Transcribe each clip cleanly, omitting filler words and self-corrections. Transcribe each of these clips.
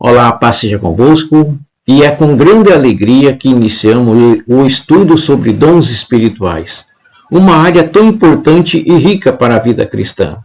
Olá, a paz seja convosco, e é com grande alegria que iniciamos o estudo sobre dons espirituais, uma área tão importante e rica para a vida cristã.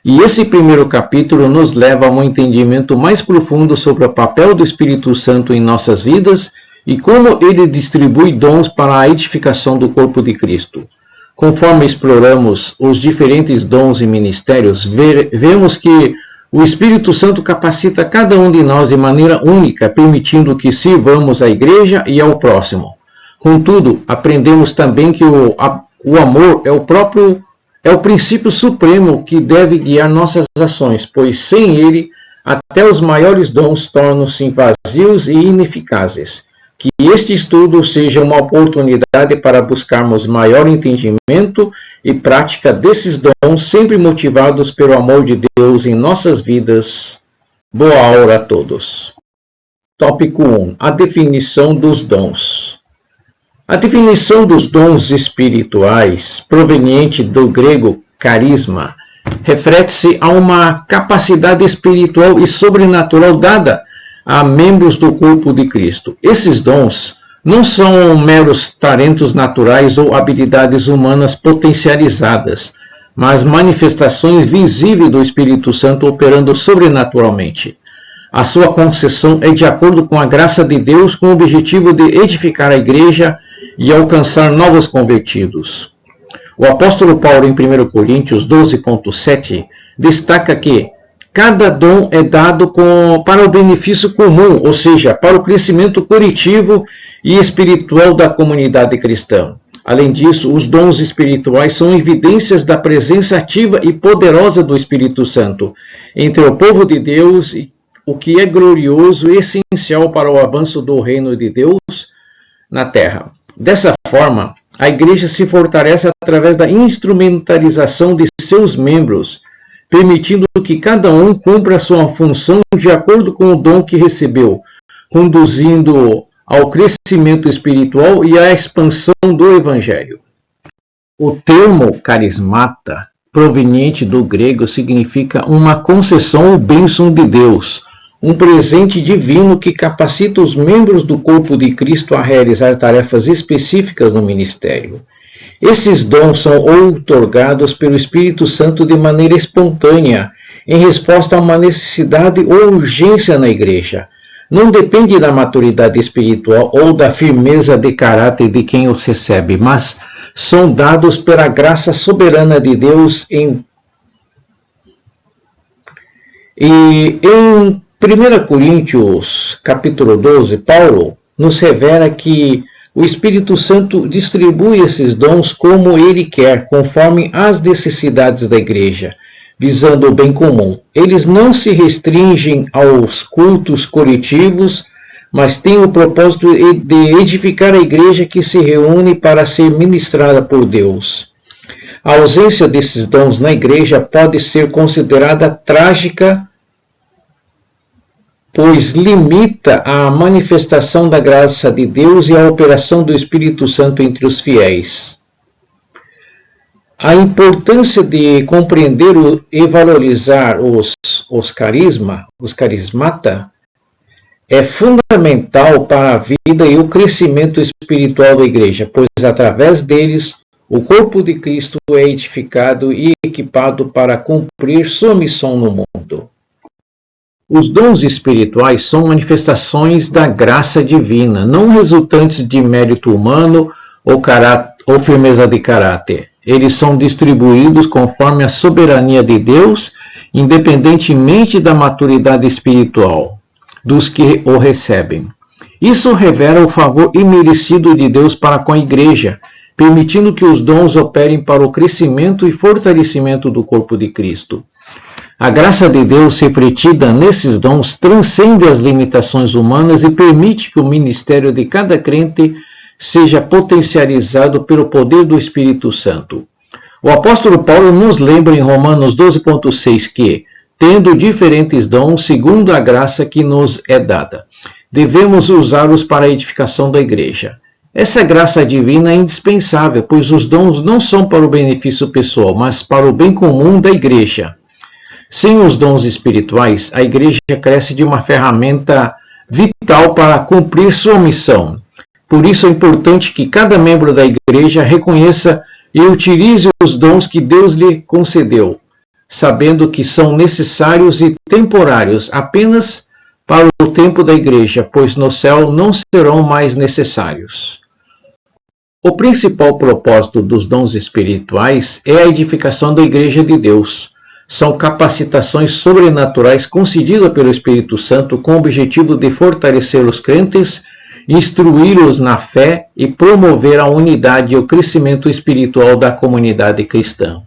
E esse primeiro capítulo nos leva a um entendimento mais profundo sobre o papel do Espírito Santo em nossas vidas e como ele distribui dons para a edificação do corpo de Cristo. Conforme exploramos os diferentes dons e ministérios, vemos que o Espírito Santo capacita cada um de nós de maneira única, permitindo que sirvamos à igreja e ao próximo. Contudo, aprendemos também que o amor é o princípio supremo que deve guiar nossas ações, pois sem ele, até os maiores dons tornam-se vazios e ineficazes. Que este estudo seja uma oportunidade para buscarmos maior entendimento e prática desses dons, sempre motivados pelo amor de Deus em nossas vidas. Boa aula a todos. Tópico 1. A definição dos dons. A definição dos dons espirituais, proveniente do grego carisma, refere-se a uma capacidade espiritual e sobrenatural dada a membros do corpo de Cristo. Esses dons não são meros talentos naturais ou habilidades humanas potencializadas, mas manifestações visíveis do Espírito Santo operando sobrenaturalmente. A sua concessão é de acordo com a graça de Deus, com o objetivo de edificar a igreja e alcançar novos convertidos. O apóstolo Paulo, em 1 Coríntios 12,7, destaca que cada dom é dado para o benefício comum, ou seja, para o crescimento coletivo e espiritual da comunidade cristã. Além disso, os dons espirituais são evidências da presença ativa e poderosa do Espírito Santo entre o povo de Deus, o que é glorioso e essencial para o avanço do reino de Deus na terra. Dessa forma, a igreja se fortalece através da instrumentalização de seus membros, permitindo que cada um cumpra sua função de acordo com o dom que recebeu, conduzindo ao crescimento espiritual e à expansão do Evangelho. O termo carismata, proveniente do grego, significa uma concessão ou bênção de Deus, um presente divino que capacita os membros do corpo de Cristo a realizar tarefas específicas no ministério. Esses dons são outorgados pelo Espírito Santo de maneira espontânea, em resposta a uma necessidade ou urgência na igreja. Não depende da maturidade espiritual ou da firmeza de caráter de quem os recebe, mas são dados pela graça soberana de Deus. Em 1 Coríntios, capítulo 12, Paulo nos revela que o Espírito Santo distribui esses dons como ele quer, conforme as necessidades da igreja, visando o bem comum. Eles não se restringem aos cultos coletivos, mas têm o propósito de edificar a igreja que se reúne para ser ministrada por Deus. A ausência desses dons na igreja pode ser considerada trágica, pois limita a manifestação da graça de Deus e a operação do Espírito Santo entre os fiéis. A importância de compreender e valorizar os carismata, é fundamental para a vida e o crescimento espiritual da igreja, pois através deles o corpo de Cristo é edificado e equipado para cumprir sua missão no mundo. Os dons espirituais são manifestações da graça divina, não resultantes de mérito humano ou firmeza de caráter. Eles são distribuídos conforme a soberania de Deus, independentemente da maturidade espiritual dos que o recebem. Isso revela o favor imerecido de Deus para com a igreja, permitindo que os dons operem para o crescimento e fortalecimento do corpo de Cristo. A graça de Deus refletida nesses dons transcende as limitações humanas e permite que o ministério de cada crente seja potencializado pelo poder do Espírito Santo. O apóstolo Paulo nos lembra em Romanos 12,6 que, tendo diferentes dons, segundo a graça que nos é dada, devemos usá-los para a edificação da igreja. Essa graça divina é indispensável, pois os dons não são para o benefício pessoal, mas para o bem comum da igreja. Sem os dons espirituais, a igreja carece de uma ferramenta vital para cumprir sua missão. Por isso é importante que cada membro da igreja reconheça e utilize os dons que Deus lhe concedeu, sabendo que são necessários e temporários apenas para o tempo da igreja, pois no céu não serão mais necessários. O principal propósito dos dons espirituais é a edificação da igreja de Deus. São capacitações sobrenaturais concedidas pelo Espírito Santo com o objetivo de fortalecer os crentes, instruí-los na fé e promover a unidade e o crescimento espiritual da comunidade cristã.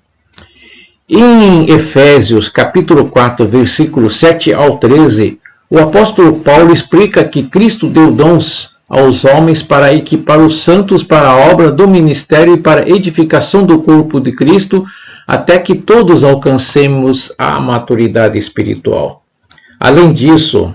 Em Efésios, capítulo 4, versículos 7 ao 13, o apóstolo Paulo explica que Cristo deu dons aos homens para equipar os santos para a obra do ministério e para a edificação do corpo de Cristo, até que todos alcancemos a maturidade espiritual. Além disso,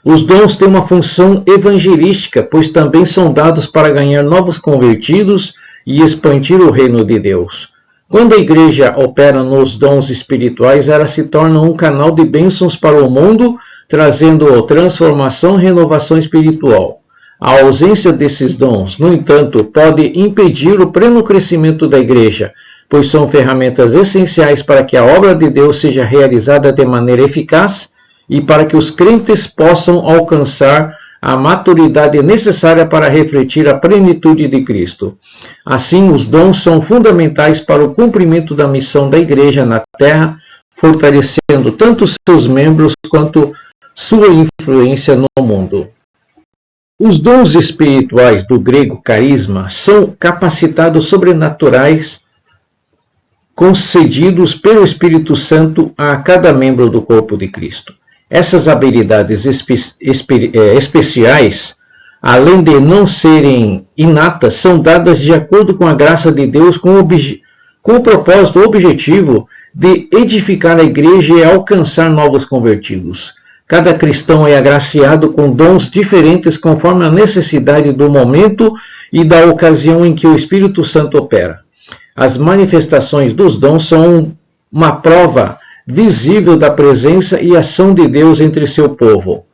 os dons têm uma função evangelística, pois também são dados para ganhar novos convertidos e expandir o reino de Deus. Quando a igreja opera nos dons espirituais, ela se torna um canal de bênçãos para o mundo, trazendo transformação e renovação espiritual. A ausência desses dons, no entanto, pode impedir o pleno crescimento da igreja, pois são ferramentas essenciais para que a obra de Deus seja realizada de maneira eficaz e para que os crentes possam alcançar a maturidade necessária para refletir a plenitude de Cristo. Assim, os dons são fundamentais para o cumprimento da missão da igreja na terra, fortalecendo tanto seus membros quanto sua influência no mundo. Os dons espirituais, do grego carisma, são capacitados sobrenaturais concedidos pelo Espírito Santo a cada membro do corpo de Cristo. Essas habilidades especiais, além de não serem inatas, são dadas de acordo com a graça de Deus com o propósito objetivo de edificar a igreja e alcançar novos convertidos. Cada cristão é agraciado com dons diferentes conforme a necessidade do momento e da ocasião em que o Espírito Santo opera. As manifestações dos dons são uma prova visível da presença e ação de Deus entre seu povo,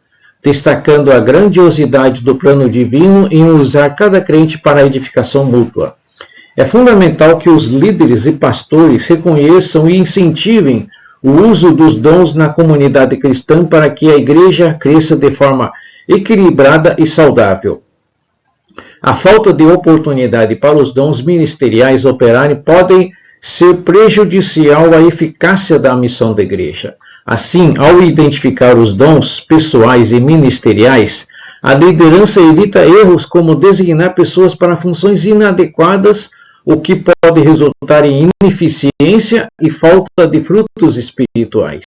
destacando a grandiosidade do plano divino em usar cada crente para a edificação mútua. É fundamental que os líderes e pastores reconheçam e incentivem o uso dos dons na comunidade cristã para que a igreja cresça de forma equilibrada e saudável. A falta de oportunidade para os dons ministeriais operarem podem ser prejudicial à eficácia da missão da igreja. Assim, ao identificar os dons pessoais e ministeriais, a liderança evita erros como designar pessoas para funções inadequadas, o que pode resultar em ineficiência e falta de frutos espirituais.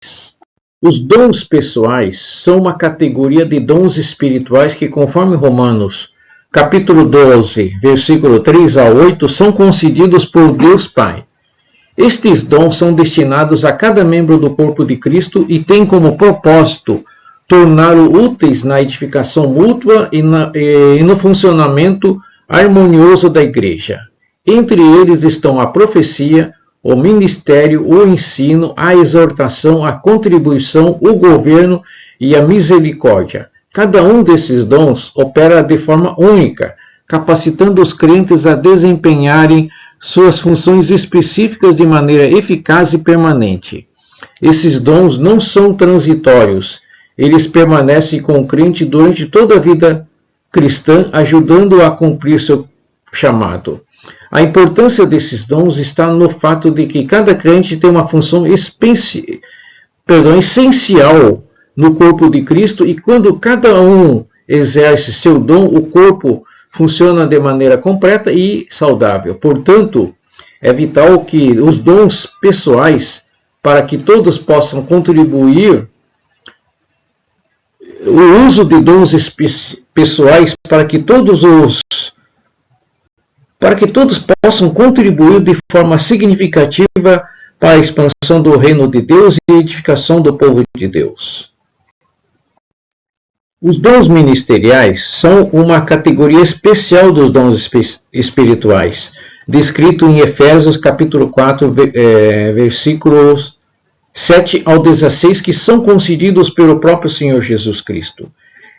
Os dons pessoais são uma categoria de dons espirituais que, conforme Romanos, capítulo 12, versículo 3 a 8, são concedidos por Deus Pai. Estes dons são destinados a cada membro do corpo de Cristo e têm como propósito torná-lo úteis na edificação mútua e no funcionamento harmonioso da igreja. Entre eles estão a profecia, o ministério, o ensino, a exortação, a contribuição, o governo e a misericórdia. Cada um desses dons opera de forma única, capacitando os crentes a desempenharem suas funções específicas de maneira eficaz e permanente. Esses dons não são transitórios, eles permanecem com o crente durante toda a vida cristã, ajudando-o a cumprir seu chamado. A importância desses dons está no fato de que cada crente tem uma função essencial no corpo de Cristo, e quando cada um exerce seu dom, o corpo funciona de maneira completa e saudável. Portanto, é vital que os dons pessoais, para que todos possam contribuir, o uso de dons pessoais para que todos possam contribuir de forma significativa para a expansão do reino de Deus e a edificação do povo de Deus. Os dons ministeriais são uma categoria especial dos dons espirituais, descrito em Efésios capítulo 4, versículos 7 ao 16, que são concedidos pelo próprio Senhor Jesus Cristo.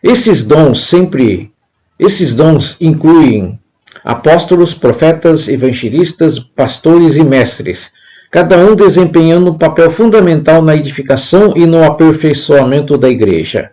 Esses dons incluem apóstolos, profetas, evangelistas, pastores e mestres, cada um desempenhando um papel fundamental na edificação e no aperfeiçoamento da igreja.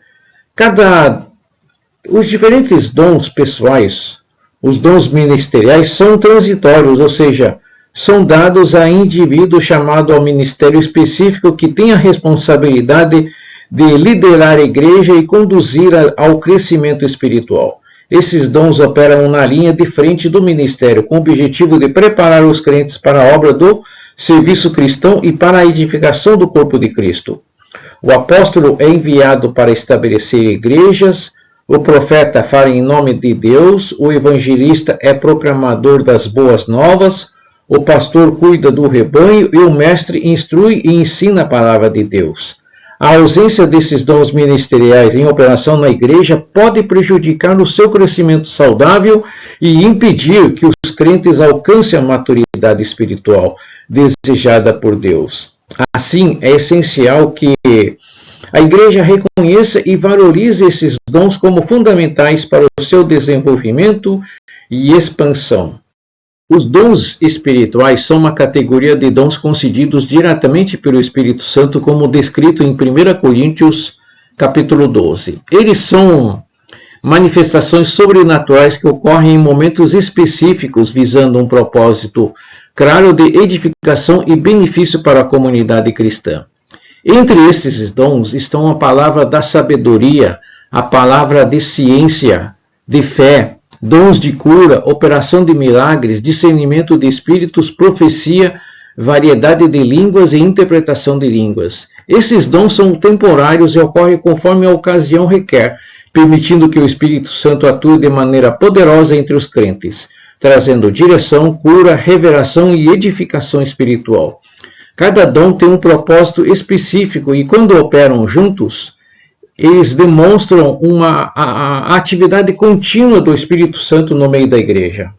Os diferentes dons pessoais, os dons ministeriais, são transitórios, ou seja, são dados a indivíduo chamado ao ministério específico que tem a responsabilidade de liderar a igreja e conduzir ao crescimento espiritual. Esses dons operam na linha de frente do ministério, com o objetivo de preparar os crentes para a obra do serviço cristão e para a edificação do corpo de Cristo. O apóstolo é enviado para estabelecer igrejas, o profeta fala em nome de Deus, o evangelista é proclamador das boas novas, o pastor cuida do rebanho e o mestre instrui e ensina a palavra de Deus. A ausência desses dons ministeriais em operação na igreja pode prejudicar o seu crescimento saudável e impedir que os crentes alcancem a maturidade espiritual desejada por Deus. Assim, é essencial que a igreja reconheça e valorize esses dons como fundamentais para o seu desenvolvimento e expansão. Os dons espirituais são uma categoria de dons concedidos diretamente pelo Espírito Santo, como descrito em 1 Coríntios, capítulo 12. Eles são manifestações sobrenaturais que ocorrem em momentos específicos, visando um propósito claro de edificação e benefício para a comunidade cristã. Entre esses dons estão a palavra da sabedoria, a palavra de ciência, de fé, dons de cura, operação de milagres, discernimento de espíritos, profecia, variedade de línguas e interpretação de línguas. Esses dons são temporários e ocorrem conforme a ocasião requer, permitindo que o Espírito Santo atue de maneira poderosa entre os crentes, trazendo direção, cura, revelação e edificação espiritual. Cada dom tem um propósito específico e, quando operam juntos, eles demonstram a atividade contínua do Espírito Santo no meio da igreja.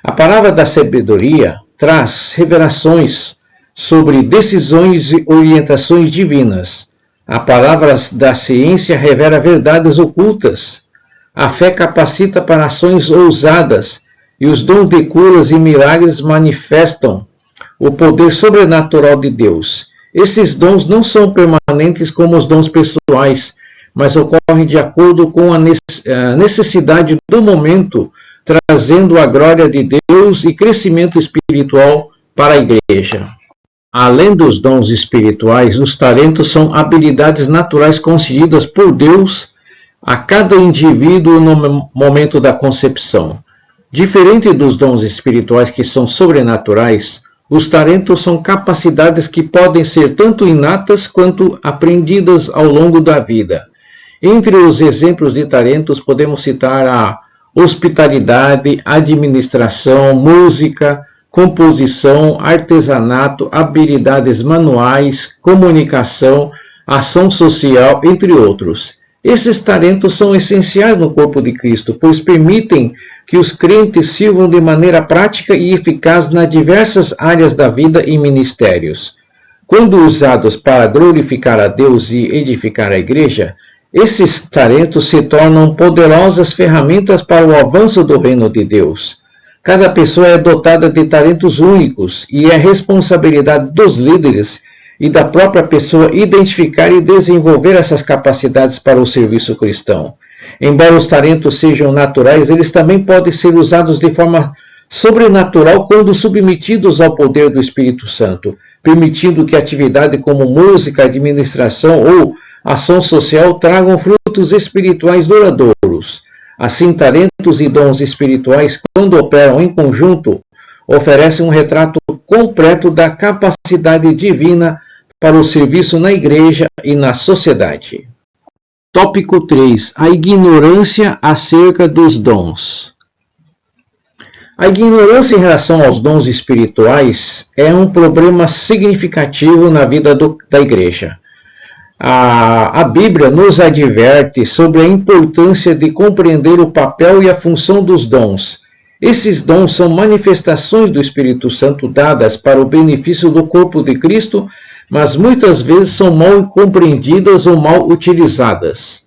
A palavra da sabedoria traz revelações sobre decisões e orientações divinas. A palavra da ciência revela verdades ocultas. A fé capacita para ações ousadas e os dons de curas e milagres manifestam o poder sobrenatural de Deus. Esses dons não são permanentes como os dons pessoais, mas ocorrem de acordo com a necessidade do momento, trazendo a glória de Deus e crescimento espiritual para a igreja. Além dos dons espirituais, os talentos são habilidades naturais concedidas por Deus a cada indivíduo no momento da concepção. Diferente dos dons espirituais que são sobrenaturais, os talentos são capacidades que podem ser tanto inatas quanto aprendidas ao longo da vida. Entre os exemplos de talentos podemos citar a hospitalidade, administração, música, composição, artesanato, habilidades manuais, comunicação, ação social, entre outros. Esses talentos são essenciais no corpo de Cristo, pois permitem que os crentes sirvam de maneira prática e eficaz nas diversas áreas da vida e ministérios. Quando usados para glorificar a Deus e edificar a igreja, esses talentos se tornam poderosas ferramentas para o avanço do reino de Deus. Cada pessoa é dotada de talentos únicos e é responsabilidade dos líderes e da própria pessoa identificar e desenvolver essas capacidades para o serviço cristão. Embora os talentos sejam naturais, eles também podem ser usados de forma sobrenatural quando submetidos ao poder do Espírito Santo, permitindo que atividade como música, administração ou ação social tragam frutos espirituais duradouros. Assim, talentos e dons espirituais, quando operam em conjunto, oferecem um retrato completo da capacidade divina para o serviço na igreja e na sociedade. Tópico 3. A ignorância acerca dos dons. A ignorância em relação aos dons espirituais é um problema significativo na vida da igreja. A Bíblia nos adverte sobre a importância de compreender o papel e a função dos dons. Esses dons são manifestações do Espírito Santo dadas para o benefício do corpo de Cristo, mas muitas vezes são mal compreendidas ou mal utilizadas.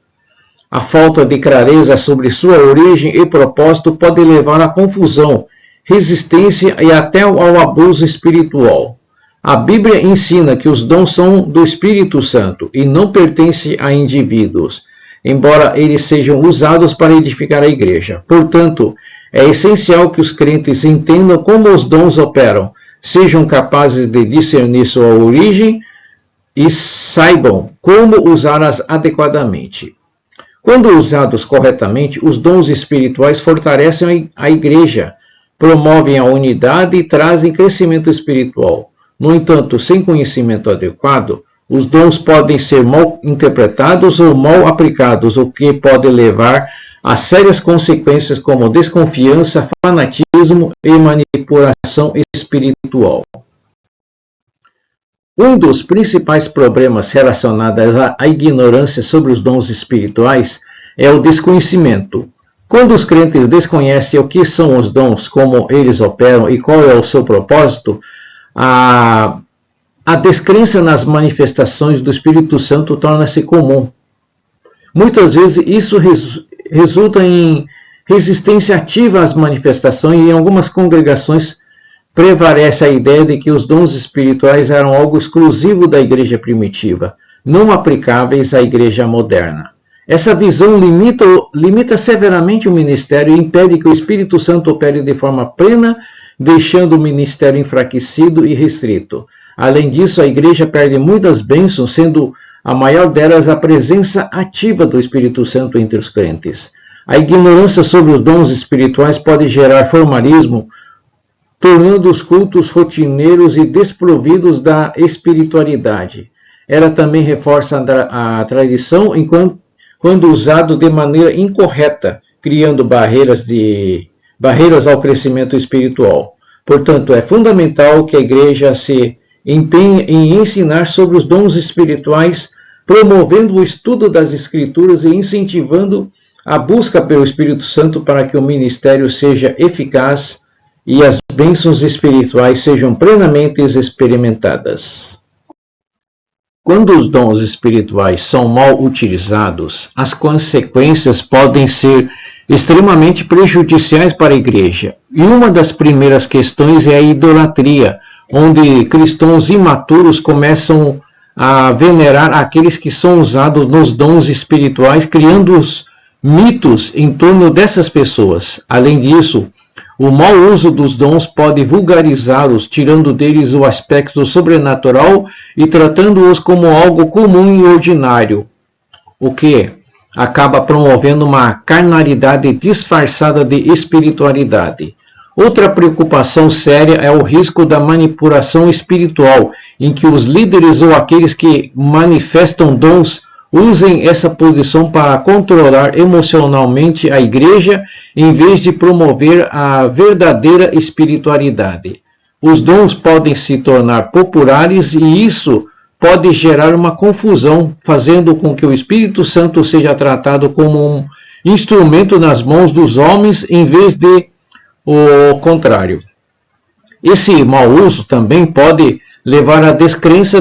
A falta de clareza sobre sua origem e propósito pode levar à confusão, resistência e até ao abuso espiritual. A Bíblia ensina que os dons são do Espírito Santo e não pertencem a indivíduos, embora eles sejam usados para edificar a igreja. Portanto, é essencial que os crentes entendam como os dons operam, sejam capazes de discernir sua origem e saibam como usá-las adequadamente. Quando usados corretamente, os dons espirituais fortalecem a igreja, promovem a unidade e trazem crescimento espiritual. No entanto, sem conhecimento adequado, os dons podem ser mal interpretados ou mal aplicados, o que pode levar a sérias consequências como desconfiança, fanatismo e manipulação espiritual. Um dos principais problemas relacionados à ignorância sobre os dons espirituais é o desconhecimento. Quando os crentes desconhecem o que são os dons, como eles operam e qual é o seu propósito, a descrença nas manifestações do Espírito Santo torna-se comum. Muitas vezes isso resulta em resistência ativa às manifestações e em algumas congregações prevalece a ideia de que os dons espirituais eram algo exclusivo da igreja primitiva, não aplicáveis à igreja moderna. Essa visão limita severamente o ministério e impede que o Espírito Santo opere de forma plena, deixando o ministério enfraquecido e restrito. Além disso, a igreja perde muitas bênçãos, sendo a maior delas a presença ativa do Espírito Santo entre os crentes. A ignorância sobre os dons espirituais pode gerar formalismo, tornando os cultos rotineiros e desprovidos da espiritualidade. Ela também reforça a tradição quando usado de maneira incorreta, criando barreiras ao crescimento espiritual. Portanto, é fundamental que a igreja se empenhe em ensinar sobre os dons espirituais, promovendo o estudo das Escrituras e incentivando a busca pelo Espírito Santo para que o ministério seja eficaz e as bênçãos espirituais sejam plenamente experimentadas. Quando os dons espirituais são mal utilizados, as consequências podem ser extremamente prejudiciais para a igreja. E uma das primeiras questões é a idolatria, onde cristãos imaturos começam a venerar aqueles que são usados nos dons espirituais, criando os mitos em torno dessas pessoas. Além disso, o mau uso dos dons pode vulgarizá-los, tirando deles o aspecto sobrenatural e tratando-os como algo comum e ordinário, o que acaba promovendo uma carnalidade disfarçada de espiritualidade. Outra preocupação séria é o risco da manipulação espiritual, em que os líderes ou aqueles que manifestam dons usem essa posição para controlar emocionalmente a igreja, em vez de promover a verdadeira espiritualidade. Os dons podem se tornar populares e isso pode gerar uma confusão, fazendo com que o Espírito Santo seja tratado como um instrumento nas mãos dos homens, em vez de o contrário. Esse mau uso também pode levar à descrença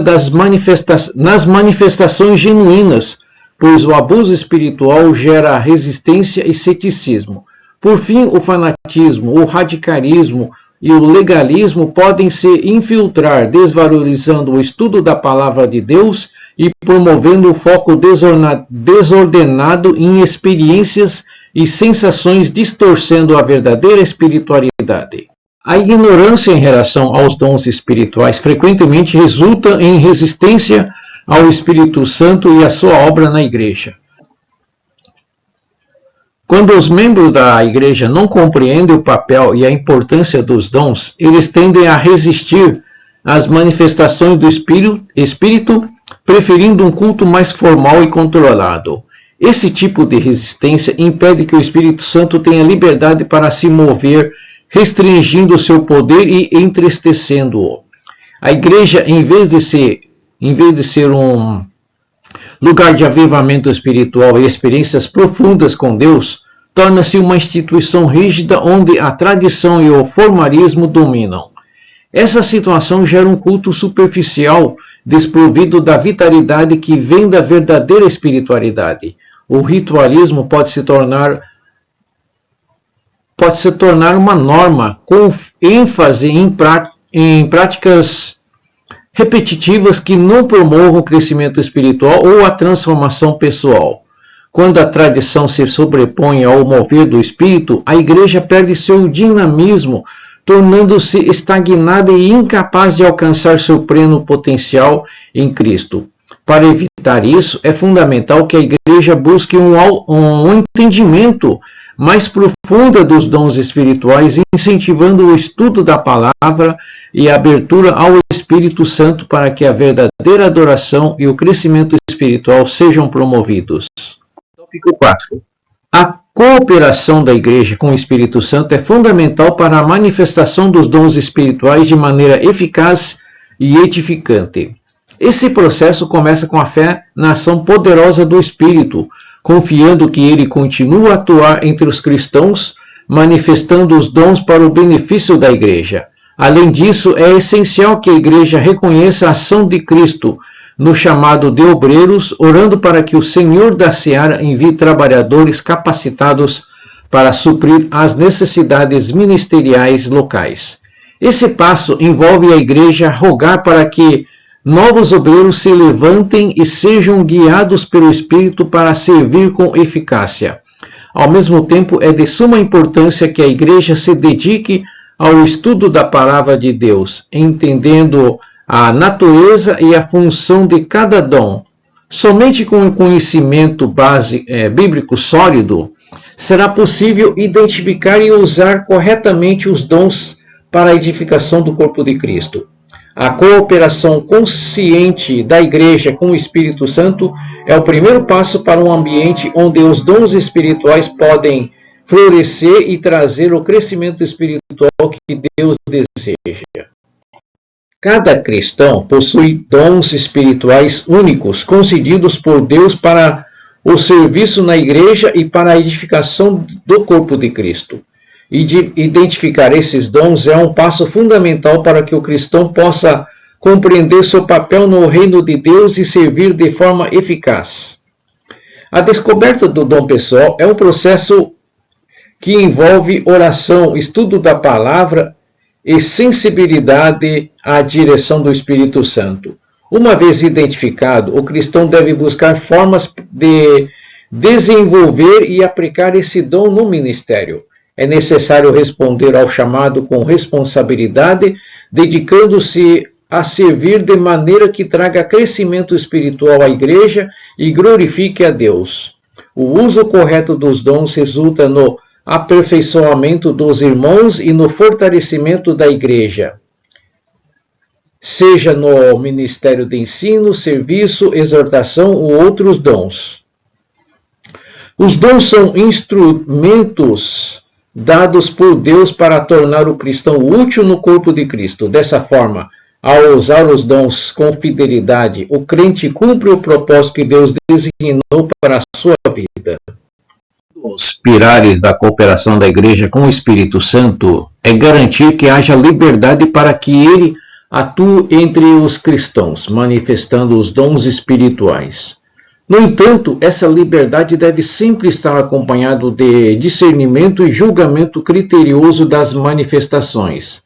nas manifestações genuínas, pois o abuso espiritual gera resistência e ceticismo. Por fim, o fanatismo, o radicalismo e o legalismo podem se infiltrar, desvalorizando o estudo da palavra de Deus e promovendo o foco desordenado em experiências e sensações, distorcendo a verdadeira espiritualidade. A ignorância em relação aos dons espirituais frequentemente resulta em resistência ao Espírito Santo e à sua obra na igreja. Quando os membros da igreja não compreendem o papel e a importância dos dons, eles tendem a resistir às manifestações do Espírito, preferindo um culto mais formal e controlado. Esse tipo de resistência impede que o Espírito Santo tenha liberdade para se mover, restringindo seu poder e entristecendo-o. A igreja, em vez de ser um lugar de avivamento espiritual e experiências profundas com Deus, torna-se uma instituição rígida onde a tradição e o formalismo dominam. Essa situação gera um culto superficial desprovido da vitalidade que vem da verdadeira espiritualidade. O ritualismo pode se tornar uma norma, com ênfase em práticas repetitivas que não promovam o crescimento espiritual ou a transformação pessoal. Quando a tradição se sobrepõe ao mover do espírito, a igreja perde seu dinamismo, tornando-se estagnada e incapaz de alcançar seu pleno potencial em Cristo. Para evitar isso, é fundamental que a igreja busque um entendimento mais profundo dos dons espirituais, incentivando o estudo da palavra e a abertura ao Espírito Santo para que a verdadeira adoração e o crescimento espiritual sejam promovidos. Tópico 4. A cooperação da Igreja com o Espírito Santo é fundamental para a manifestação dos dons espirituais de maneira eficaz e edificante. Esse processo começa com a fé na ação poderosa do Espírito, confiando que ele continua a atuar entre os cristãos, manifestando os dons para o benefício da Igreja. Além disso, é essencial que a Igreja reconheça a ação de Cristo no chamado de obreiros, orando para que o Senhor da Seara envie trabalhadores capacitados para suprir as necessidades ministeriais locais. Esse passo envolve a Igreja rogar para que novos obreiros se levantem e sejam guiados pelo Espírito para servir com eficácia. Ao mesmo tempo, é de suma importância que a Igreja se dedique ao estudo da Palavra de Deus, entendendo a natureza e a função de cada dom. Somente com um conhecimento bíblico sólido será possível identificar e usar corretamente os dons para a edificação do corpo de Cristo. A cooperação consciente da Igreja com o Espírito Santo é o primeiro passo para um ambiente onde os dons espirituais podem florescer e trazer o crescimento espiritual que Deus deseja. Cada cristão possui dons espirituais únicos, concedidos por Deus para o serviço na Igreja e para a edificação do corpo de Cristo. E de identificar esses dons é um passo fundamental para que o cristão possa compreender seu papel no reino de Deus e servir de forma eficaz. A descoberta do dom pessoal é um processo que envolve oração, estudo da palavra e sensibilidade à direção do Espírito Santo. Uma vez identificado, o cristão deve buscar formas de desenvolver e aplicar esse dom no ministério. É necessário responder ao chamado com responsabilidade, dedicando-se a servir de maneira que traga crescimento espiritual à Igreja e glorifique a Deus. O uso correto dos dons resulta no aperfeiçoamento dos irmãos e no fortalecimento da Igreja, seja no ministério de ensino, serviço, exortação ou outros dons. Os dons são instrumentos dados por Deus para tornar o cristão útil no corpo de Cristo. Dessa forma, ao usar os dons com fidelidade, o crente cumpre o propósito que Deus designou para a sua vida. Os pilares da cooperação da Igreja com o Espírito Santo é garantir que haja liberdade para que ele atue entre os cristãos, manifestando os dons espirituais. No entanto, essa liberdade deve sempre estar acompanhada de discernimento e julgamento criterioso das manifestações.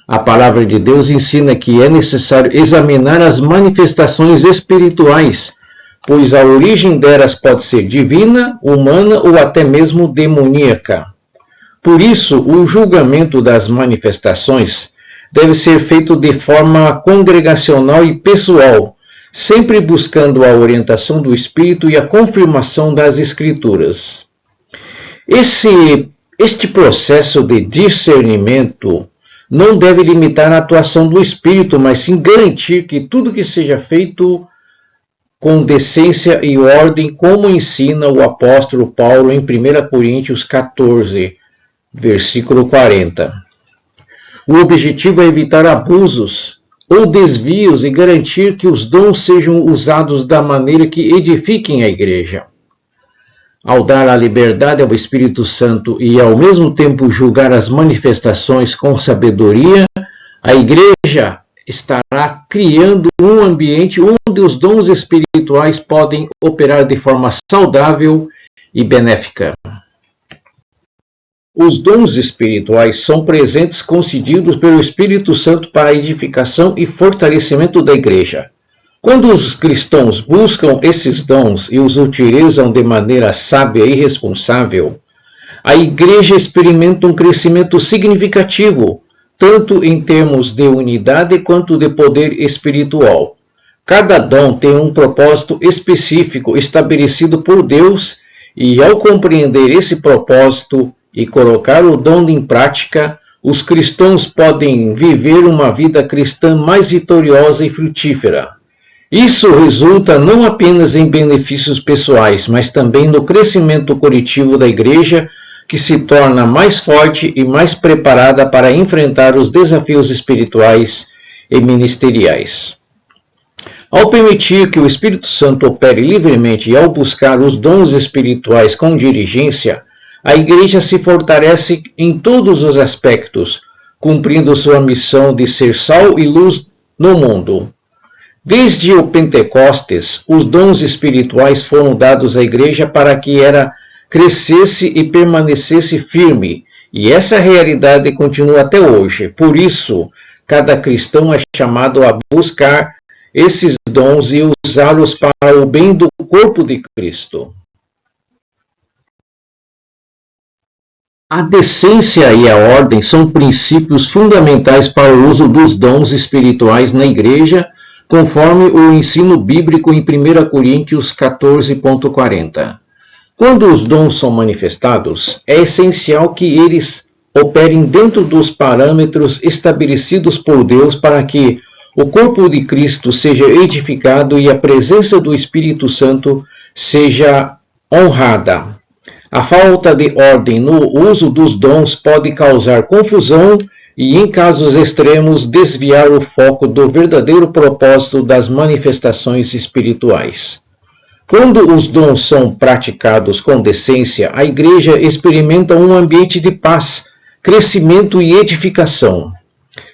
A palavra de Deus ensina que é necessário examinar as manifestações espirituais, pois a origem delas pode ser divina, humana ou até mesmo demoníaca. Por isso, o julgamento das manifestações deve ser feito de forma congregacional e pessoal, sempre buscando a orientação do Espírito e a confirmação das Escrituras. Este processo de discernimento não deve limitar a atuação do Espírito, mas sim garantir que tudo que seja feito com decência e ordem, como ensina o apóstolo Paulo em 1 Coríntios 14, versículo 40. O objetivo é evitar abusos ou desvios e garantir que os dons sejam usados da maneira que edifiquem a Igreja. Ao dar a liberdade ao Espírito Santo e ao mesmo tempo julgar as manifestações com sabedoria, a Igreja estará criando um ambiente onde os dons espirituais podem operar de forma saudável e benéfica. Os dons espirituais são presentes concedidos pelo Espírito Santo para a edificação e fortalecimento da Igreja. Quando os cristãos buscam esses dons e os utilizam de maneira sábia e responsável, a Igreja experimenta um crescimento significativo, tanto em termos de unidade quanto de poder espiritual. Cada dom tem um propósito específico estabelecido por Deus, e ao compreender esse propósito e colocar o dom em prática, os cristãos podem viver uma vida cristã mais vitoriosa e frutífera. Isso resulta não apenas em benefícios pessoais, mas também no crescimento coletivo da Igreja, que se torna mais forte e mais preparada para enfrentar os desafios espirituais e ministeriais. Ao permitir que o Espírito Santo opere livremente e ao buscar os dons espirituais com diligência, a Igreja se fortalece em todos os aspectos, cumprindo sua missão de ser sal e luz no mundo. Desde o Pentecostes, os dons espirituais foram dados à Igreja para que ela crescesse e permanecesse firme, e essa realidade continua até hoje. Por isso, cada cristão é chamado a buscar esses dons e usá-los para o bem do corpo de Cristo. A decência e a ordem são princípios fundamentais para o uso dos dons espirituais na Igreja, conforme o ensino bíblico em 1 Coríntios 14,40. Quando os dons são manifestados, é essencial que eles operem dentro dos parâmetros estabelecidos por Deus para que o corpo de Cristo seja edificado e a presença do Espírito Santo seja honrada. A falta de ordem no uso dos dons pode causar confusão e, em casos extremos, desviar o foco do verdadeiro propósito das manifestações espirituais. Quando os dons são praticados com decência, a Igreja experimenta um ambiente de paz, crescimento e edificação.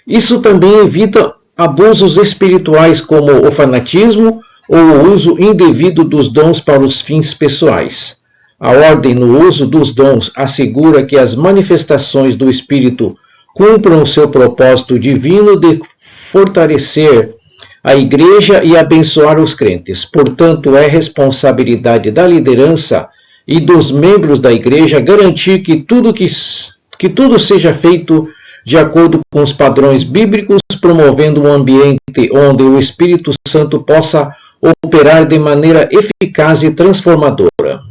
Isso também evita abusos espirituais como o fanatismo ou o uso indevido dos dons para os fins pessoais. A ordem no uso dos dons assegura que as manifestações do Espírito cumpram seu propósito divino de fortalecer a Igreja e abençoar os crentes. Portanto, é responsabilidade da liderança e dos membros da Igreja garantir que tudo seja feito de acordo com os padrões bíblicos, promovendo um ambiente onde o Espírito Santo possa operar de maneira eficaz e transformadora.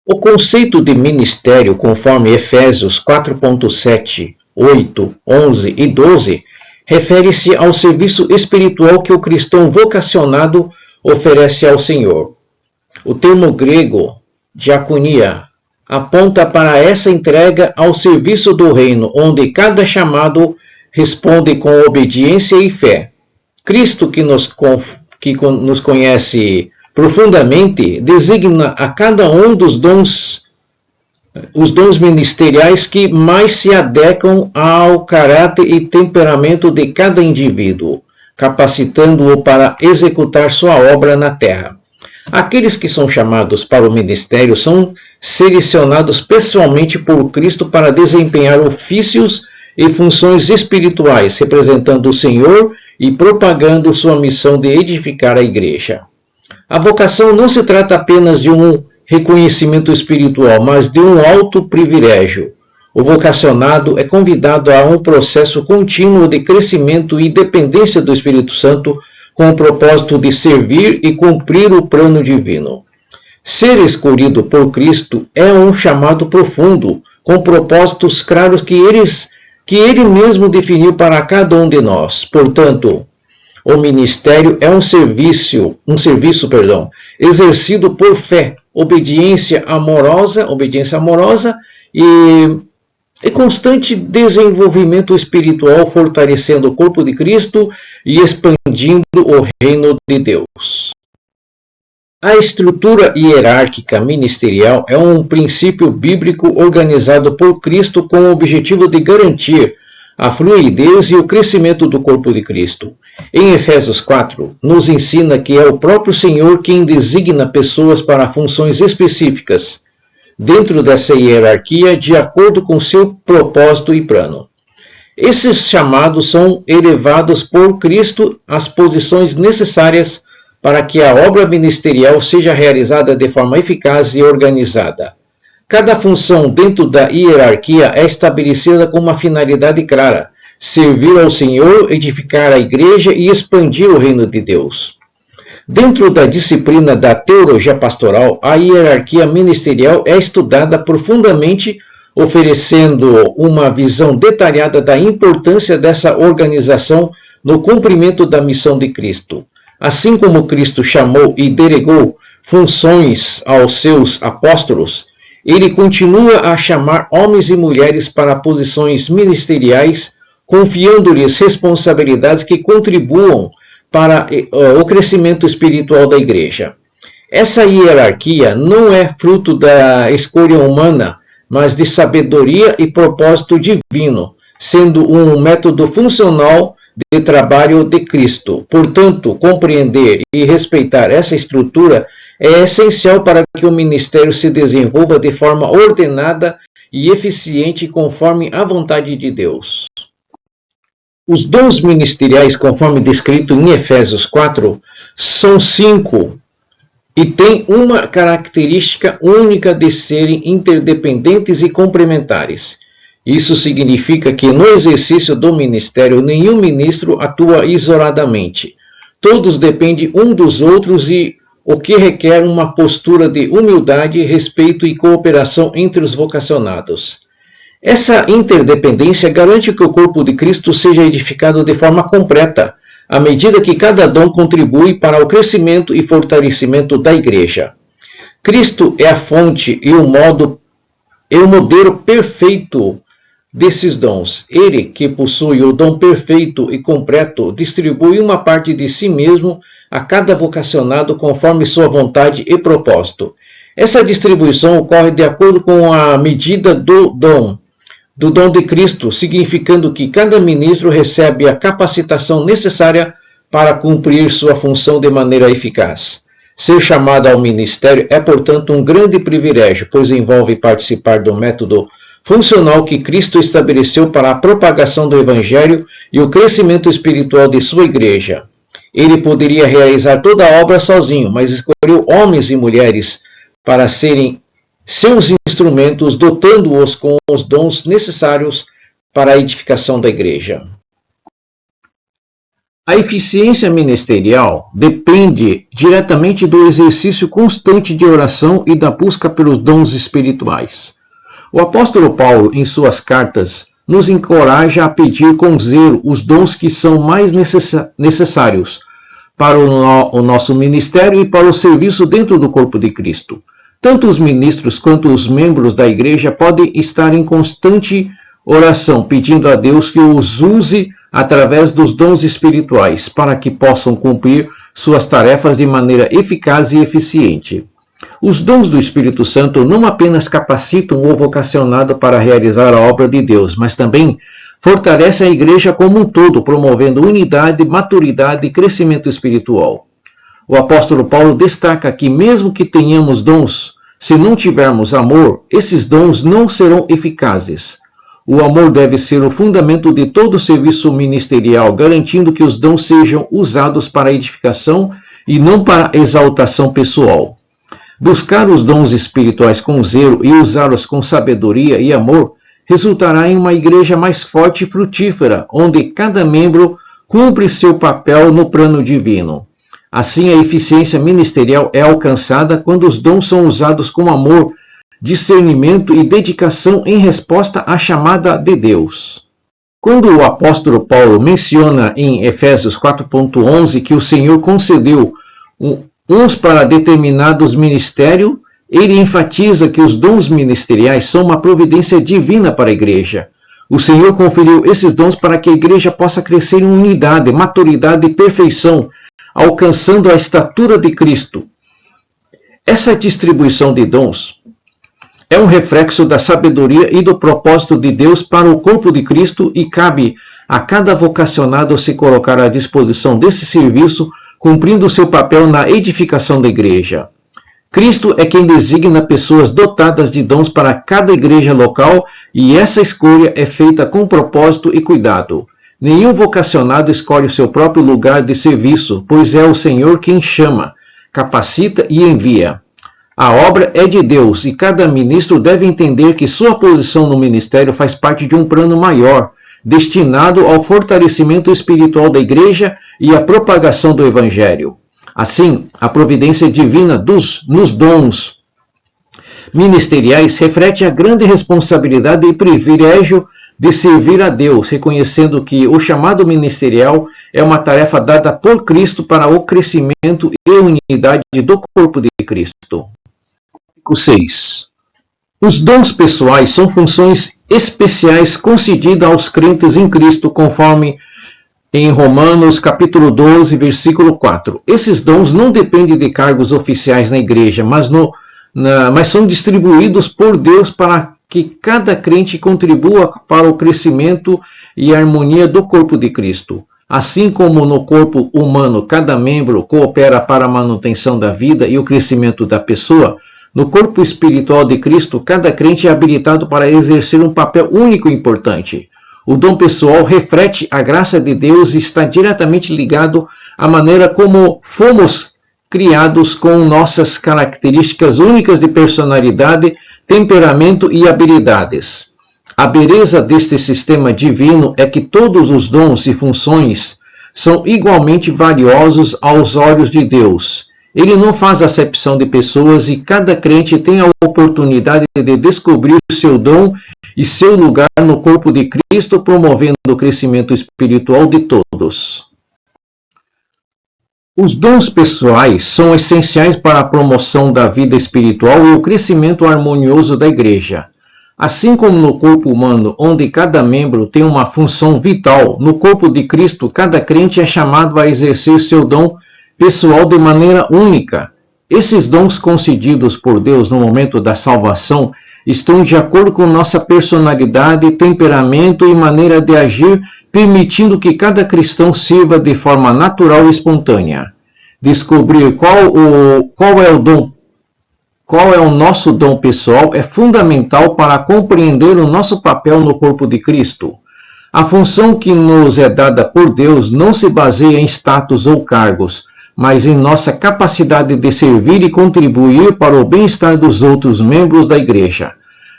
O conceito de ministério, conforme Efésios 4.7, 8, 11 e 12, refere-se ao serviço espiritual que o cristão vocacionado oferece ao Senhor. O termo grego, diaconia, aponta para essa entrega ao serviço do reino, onde cada chamado responde com obediência e fé. Cristo, que nos conhece profundamente, designa a cada um dos dons, os dons ministeriais que mais se adequam ao caráter e temperamento de cada indivíduo, capacitando-o para executar sua obra na terra. Aqueles que são chamados para o ministério são selecionados pessoalmente por Cristo para desempenhar ofícios e funções espirituais, representando o Senhor e propagando sua missão de edificar a Igreja. A vocação não se trata apenas de um reconhecimento espiritual, mas de um alto privilégio. O vocacionado é convidado a um processo contínuo de crescimento e dependência do Espírito Santo, com o propósito de servir e cumprir o plano divino. Ser escolhido por Cristo é um chamado profundo, com propósitos claros que Ele mesmo definiu para cada um de nós. Portanto, o ministério é um serviço, exercido por fé, obediência amorosa e constante desenvolvimento espiritual, fortalecendo o corpo de Cristo e expandindo o reino de Deus. A estrutura hierárquica ministerial é um princípio bíblico organizado por Cristo com o objetivo de garantir a fluidez e o crescimento do corpo de Cristo. Em Efésios 4, nos ensina que é o próprio Senhor quem designa pessoas para funções específicas dentro dessa hierarquia de acordo com seu propósito e plano. Esses chamados são elevados por Cristo às posições necessárias para que a obra ministerial seja realizada de forma eficaz e organizada. Cada função dentro da hierarquia é estabelecida com uma finalidade clara: servir ao Senhor, edificar a igreja e expandir o reino de Deus. Dentro da disciplina da teologia pastoral, a hierarquia ministerial é estudada profundamente, oferecendo uma visão detalhada da importância dessa organização no cumprimento da missão de Cristo. Assim como Cristo chamou e delegou funções aos seus apóstolos, ele continua a chamar homens e mulheres para posições ministeriais, confiando-lhes responsabilidades que contribuam para o crescimento espiritual da igreja. Essa hierarquia não é fruto da escolha humana, mas de sabedoria e propósito divino, sendo um método funcional de trabalho de Cristo. Portanto, compreender e respeitar essa estrutura é essencial para que o ministério se desenvolva de forma ordenada e eficiente conforme a vontade de Deus. Os dons ministeriais, conforme descrito em Efésios 4, são 5 e têm uma característica única de serem interdependentes e complementares. Isso significa que no exercício do ministério, nenhum ministro atua isoladamente. Todos dependem um dos outros e o que requer uma postura de humildade, respeito e cooperação entre os vocacionados. Essa interdependência garante que o corpo de Cristo seja edificado de forma completa, à medida que cada dom contribui para o crescimento e fortalecimento da igreja. Cristo é a fonte e o modelo perfeito desses dons. Ele, que possui o dom perfeito e completo, distribui uma parte de si mesmo a cada vocacionado conforme sua vontade e propósito. Essa distribuição ocorre de acordo com a medida do dom de Cristo, significando que cada ministro recebe a capacitação necessária para cumprir sua função de maneira eficaz. Ser chamado ao ministério é, portanto, um grande privilégio, pois envolve participar do método funcional que Cristo estabeleceu para a propagação do Evangelho e o crescimento espiritual de sua igreja. Ele poderia realizar toda a obra sozinho, mas escolheu homens e mulheres para serem seus instrumentos, dotando-os com os dons necessários para a edificação da igreja. A eficiência ministerial depende diretamente do exercício constante de oração e da busca pelos dons espirituais. O apóstolo Paulo, em suas cartas, nos encoraja a pedir com zelo os dons que são mais necessários para o nosso ministério e para o serviço dentro do corpo de Cristo. Tanto os ministros quanto os membros da igreja podem estar em constante oração, pedindo a Deus que os use através dos dons espirituais, para que possam cumprir suas tarefas de maneira eficaz e eficiente. Os dons do Espírito Santo não apenas capacitam o vocacionado para realizar a obra de Deus, mas também fortalecem a igreja como um todo, promovendo unidade, maturidade e crescimento espiritual. O apóstolo Paulo destaca que mesmo que tenhamos dons, se não tivermos amor, esses dons não serão eficazes. O amor deve ser o fundamento de todo o serviço ministerial, garantindo que os dons sejam usados para edificação e não para exaltação pessoal. Buscar os dons espirituais com zelo e usá-los com sabedoria e amor resultará em uma igreja mais forte e frutífera, onde cada membro cumpre seu papel no plano divino. Assim, a eficiência ministerial é alcançada quando os dons são usados com amor, discernimento e dedicação em resposta à chamada de Deus. Quando o apóstolo Paulo menciona em Efésios 4.11 que o Senhor concedeu uns para determinados ministérios, ele enfatiza que os dons ministeriais são uma providência divina para a igreja. O Senhor conferiu esses dons para que a igreja possa crescer em unidade, maturidade e perfeição, alcançando a estatura de Cristo. Essa distribuição de dons é um reflexo da sabedoria e do propósito de Deus para o corpo de Cristo e cabe a cada vocacionado se colocar à disposição desse serviço, cumprindo seu papel na edificação da igreja. Cristo é quem designa pessoas dotadas de dons para cada igreja local e essa escolha é feita com propósito e cuidado. Nenhum vocacionado escolhe o seu próprio lugar de serviço, pois é o Senhor quem chama, capacita e envia. A obra é de Deus e cada ministro deve entender que sua posição no ministério faz parte de um plano maior, destinado ao fortalecimento espiritual da igreja e à propagação do Evangelho. Assim, a providência divina nos dons ministeriais reflete a grande responsabilidade e privilégio de servir a Deus, reconhecendo que o chamado ministerial é uma tarefa dada por Cristo para o crescimento e unidade do corpo de Cristo. 6. Os dons pessoais são funções especiais concedidas aos crentes em Cristo, conforme em Romanos capítulo 12, versículo 4. Esses dons não dependem de cargos oficiais na igreja, mas são distribuídos por Deus para que cada crente contribua para o crescimento e harmonia do corpo de Cristo. Assim como no corpo humano cada membro coopera para a manutenção da vida e o crescimento da pessoa, no corpo espiritual de Cristo, cada crente é habilitado para exercer um papel único e importante. O dom pessoal reflete a graça de Deus e está diretamente ligado à maneira como fomos criados com nossas características únicas de personalidade, temperamento e habilidades. A beleza deste sistema divino é que todos os dons e funções são igualmente valiosos aos olhos de Deus. Ele não faz acepção de pessoas e cada crente tem a oportunidade de descobrir seu dom e seu lugar no corpo de Cristo, promovendo o crescimento espiritual de todos. Os dons pessoais são essenciais para a promoção da vida espiritual e o crescimento harmonioso da igreja. Assim como no corpo humano, onde cada membro tem uma função vital, no corpo de Cristo, cada crente é chamado a exercer seu dom pessoal de maneira única. Esses dons concedidos por Deus no momento da salvação estão de acordo com nossa personalidade, temperamento e maneira de agir, permitindo que cada cristão sirva de forma natural e espontânea. Descobrir qual é o nosso dom pessoal é fundamental para compreender o nosso papel no corpo de Cristo. A função que nos é dada por Deus não se baseia em status ou cargos, mas em nossa capacidade de servir e contribuir para o bem-estar dos outros membros da igreja.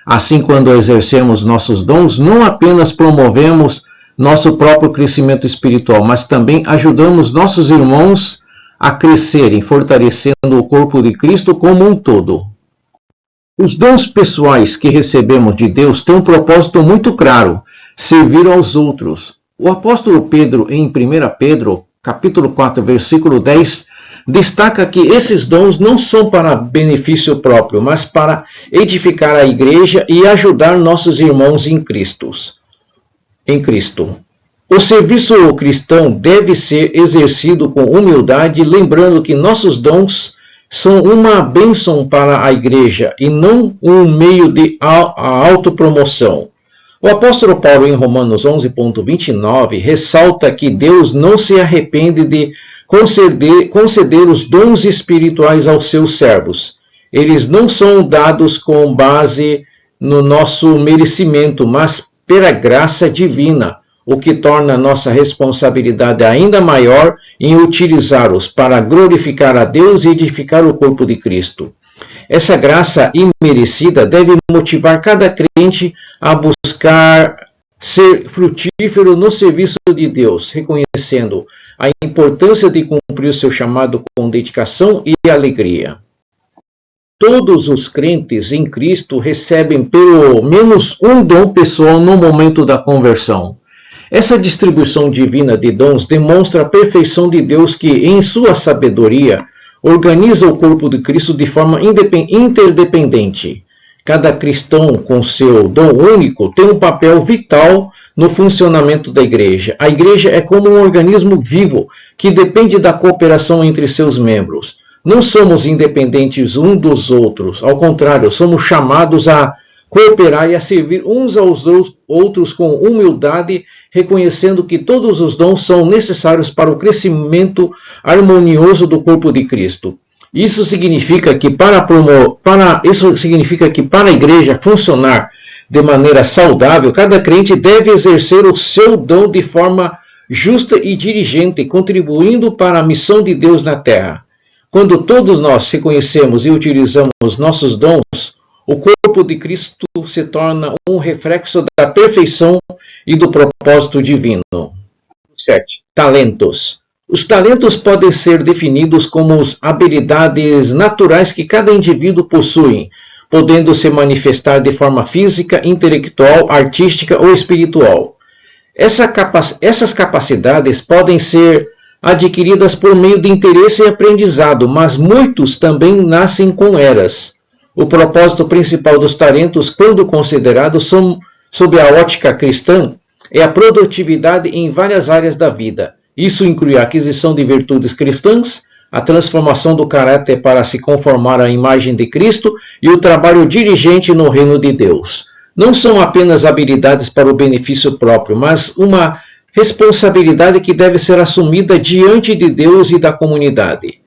Assim, quando exercemos nossos dons, não apenas promovemos nosso próprio crescimento espiritual, mas também ajudamos nossos irmãos a crescerem, fortalecendo o corpo de Cristo como um todo. Os dons pessoais que recebemos de Deus têm um propósito muito claro: servir aos outros. O apóstolo Pedro, em 1 Pedro, capítulo 4, versículo 10, destaca que esses dons não são para benefício próprio, mas para edificar a igreja e ajudar nossos irmãos em Cristo. O serviço cristão deve ser exercido com humildade, lembrando que nossos dons são uma bênção para a igreja e não um meio de autopromoção. O apóstolo Paulo, em Romanos 11.29, ressalta que Deus não se arrepende de conceder os dons espirituais aos seus servos. Eles não são dados com base no nosso merecimento, mas pela graça divina, o que torna nossa responsabilidade ainda maior em utilizá-los para glorificar a Deus e edificar o corpo de Cristo. Essa graça imerecida deve motivar cada crente a buscar ser frutífero no serviço de Deus, reconhecendo a importância de cumprir o seu chamado com dedicação e alegria. Todos os crentes em Cristo recebem pelo menos um dom pessoal no momento da conversão. Essa distribuição divina de dons demonstra a perfeição de Deus que, em sua sabedoria, organiza o corpo de Cristo de forma interdependente. Cada cristão, com seu dom único, tem um papel vital no funcionamento da igreja. A igreja é como um organismo vivo que depende da cooperação entre seus membros. Não somos independentes uns dos outros, ao contrário, somos chamados a cooperar e a servir uns aos outros com humildade, reconhecendo que todos os dons são necessários para o crescimento harmonioso do corpo de Cristo. Isso significa que para a igreja funcionar de maneira saudável, cada crente deve exercer o seu dom de forma justa e diligente, contribuindo para a missão de Deus na terra. Quando todos nós reconhecemos e utilizamos nossos dons, o corpo de Cristo se torna um reflexo da perfeição e do propósito divino. 7. Talentos. Os talentos podem ser definidos como as habilidades naturais que cada indivíduo possui, podendo se manifestar de forma física, intelectual, artística ou espiritual. Essas capacidades podem ser adquiridas por meio de interesse e aprendizado, mas muitos também nascem com elas. O propósito principal dos talentos, quando considerados sob a ótica cristã, é a produtividade em várias áreas da vida. Isso inclui a aquisição de virtudes cristãs, a transformação do caráter para se conformar à imagem de Cristo e o trabalho diligente no reino de Deus. Não são apenas habilidades para o benefício próprio, mas uma responsabilidade que deve ser assumida diante de Deus e da comunidade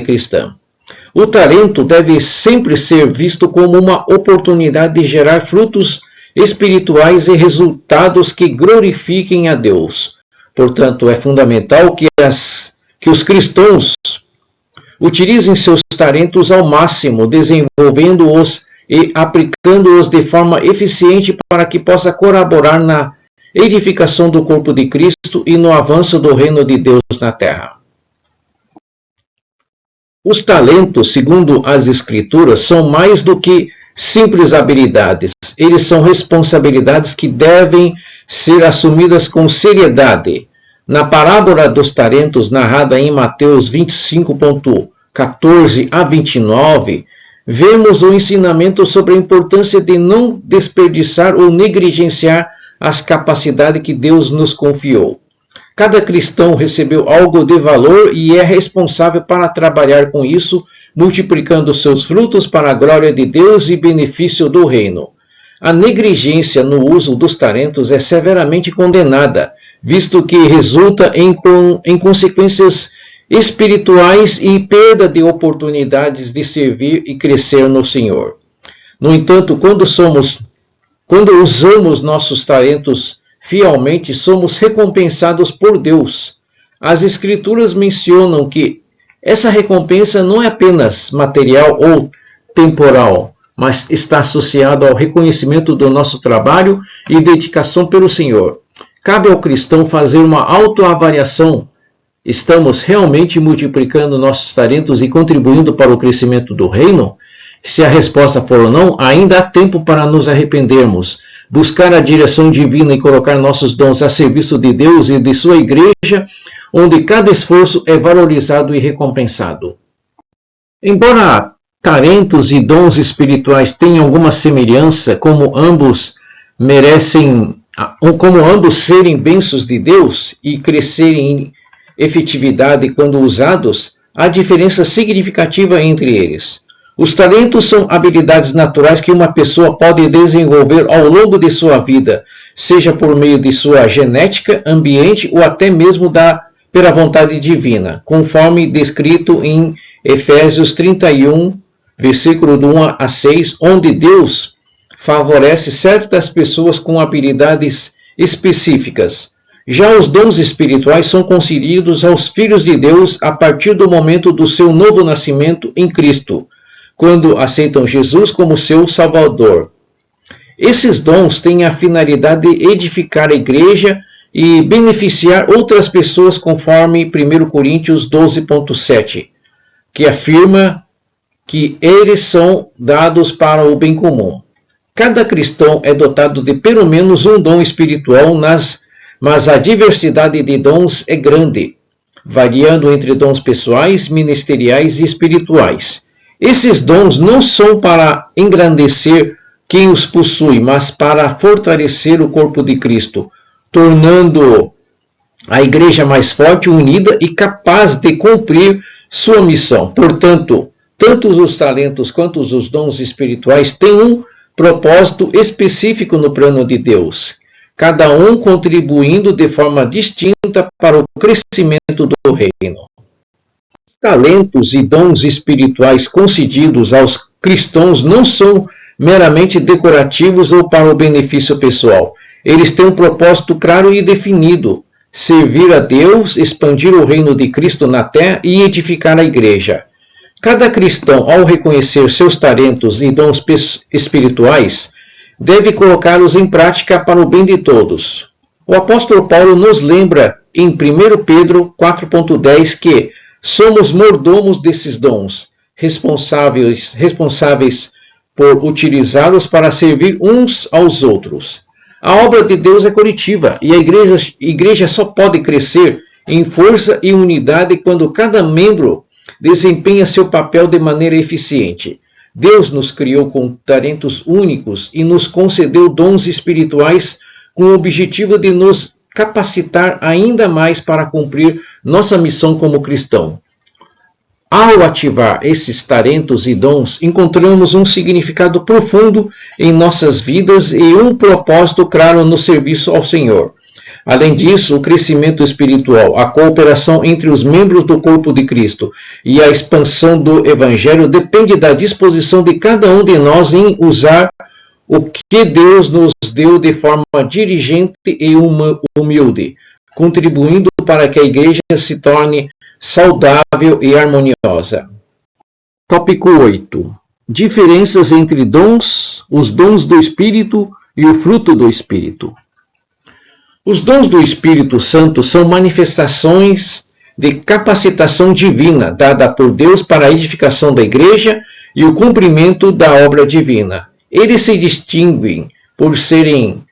cristã. O talento deve sempre ser visto como uma oportunidade de gerar frutos espirituais e resultados que glorifiquem a Deus. Portanto, é fundamental que os cristãos utilizem seus talentos ao máximo, desenvolvendo-os e aplicando-os de forma eficiente para que possa colaborar na edificação do corpo de Cristo e no avanço do reino de Deus na terra. Os talentos, segundo as Escrituras, são mais do que simples habilidades. Eles são responsabilidades que devem ser assumidas com seriedade. Na parábola dos talentos, narrada em Mateus 25,14 a 29, vemos o ensinamento sobre a importância de não desperdiçar ou negligenciar as capacidades que Deus nos confiou. Cada cristão recebeu algo de valor e é responsável para trabalhar com isso, multiplicando seus frutos para a glória de Deus e benefício do reino. A negligência no uso dos talentos é severamente condenada, visto que resulta em consequências espirituais e perda de oportunidades de servir e crescer no Senhor. No entanto, quando usamos nossos talentos fielmente, somos recompensados por Deus. As Escrituras mencionam que essa recompensa não é apenas material ou temporal, mas está associada ao reconhecimento do nosso trabalho e dedicação pelo Senhor. Cabe ao cristão fazer uma autoavaliação. Estamos realmente multiplicando nossos talentos e contribuindo para o crescimento do reino? Se a resposta for não, ainda há tempo para nos arrependermos, buscar a direção divina e colocar nossos dons a serviço de Deus e de sua igreja, onde cada esforço é valorizado e recompensado. Embora talentos e dons espirituais tenham alguma semelhança, como ambos serem bênçãos de Deus e crescerem em efetividade quando usados, há diferença significativa entre eles. Os talentos são habilidades naturais que uma pessoa pode desenvolver ao longo de sua vida, seja por meio de sua genética, ambiente ou até mesmo pela vontade divina, conforme descrito em Efésios 31, versículo do 1 a 6, onde Deus favorece certas pessoas com habilidades específicas. Já os dons espirituais são concedidos aos filhos de Deus a partir do momento do seu novo nascimento em Cristo, quando aceitam Jesus como seu Salvador. Esses dons têm a finalidade de edificar a igreja e beneficiar outras pessoas, conforme 1 Coríntios 12,7, que afirma que eles são dados para o bem comum. Cada cristão é dotado de pelo menos um dom espiritual, mas a diversidade de dons é grande, variando entre dons pessoais, ministeriais e espirituais. Esses dons não são para engrandecer quem os possui, mas para fortalecer o corpo de Cristo, tornando a igreja mais forte, unida e capaz de cumprir sua missão. Portanto, tanto os talentos quanto os dons espirituais têm um propósito específico no plano de Deus, cada um contribuindo de forma distinta para o crescimento do reino. Os talentos e dons espirituais concedidos aos cristãos não são meramente decorativos ou para o benefício pessoal. Eles têm um propósito claro e definido: servir a Deus, expandir o reino de Cristo na terra e edificar a igreja. Cada cristão, ao reconhecer seus talentos e dons espirituais, deve colocá-los em prática para o bem de todos. O apóstolo Paulo nos lembra em 1 Pedro 4,10 que somos mordomos desses dons, responsáveis por utilizá-los para servir uns aos outros. A obra de Deus é coletiva e a igreja só pode crescer em força e unidade quando cada membro desempenha seu papel de maneira eficiente. Deus nos criou com talentos únicos e nos concedeu dons espirituais com o objetivo de nos capacitar ainda mais para cumprir nossa missão como cristão. Ao ativar esses talentos e dons, encontramos um significado profundo em nossas vidas e um propósito claro no serviço ao Senhor. Além disso, o crescimento espiritual, a cooperação entre os membros do corpo de Cristo e a expansão do Evangelho depende da disposição de cada um de nós em usar o que Deus nos deu de forma diligente e humilde, contribuindo para que a igreja se torne saudável e harmoniosa. Tópico 8. Diferenças entre dons, os dons do Espírito e o fruto do Espírito. Os dons do Espírito Santo são manifestações de capacitação divina dada por Deus para a edificação da igreja e o cumprimento da obra divina. Eles se distinguem por serem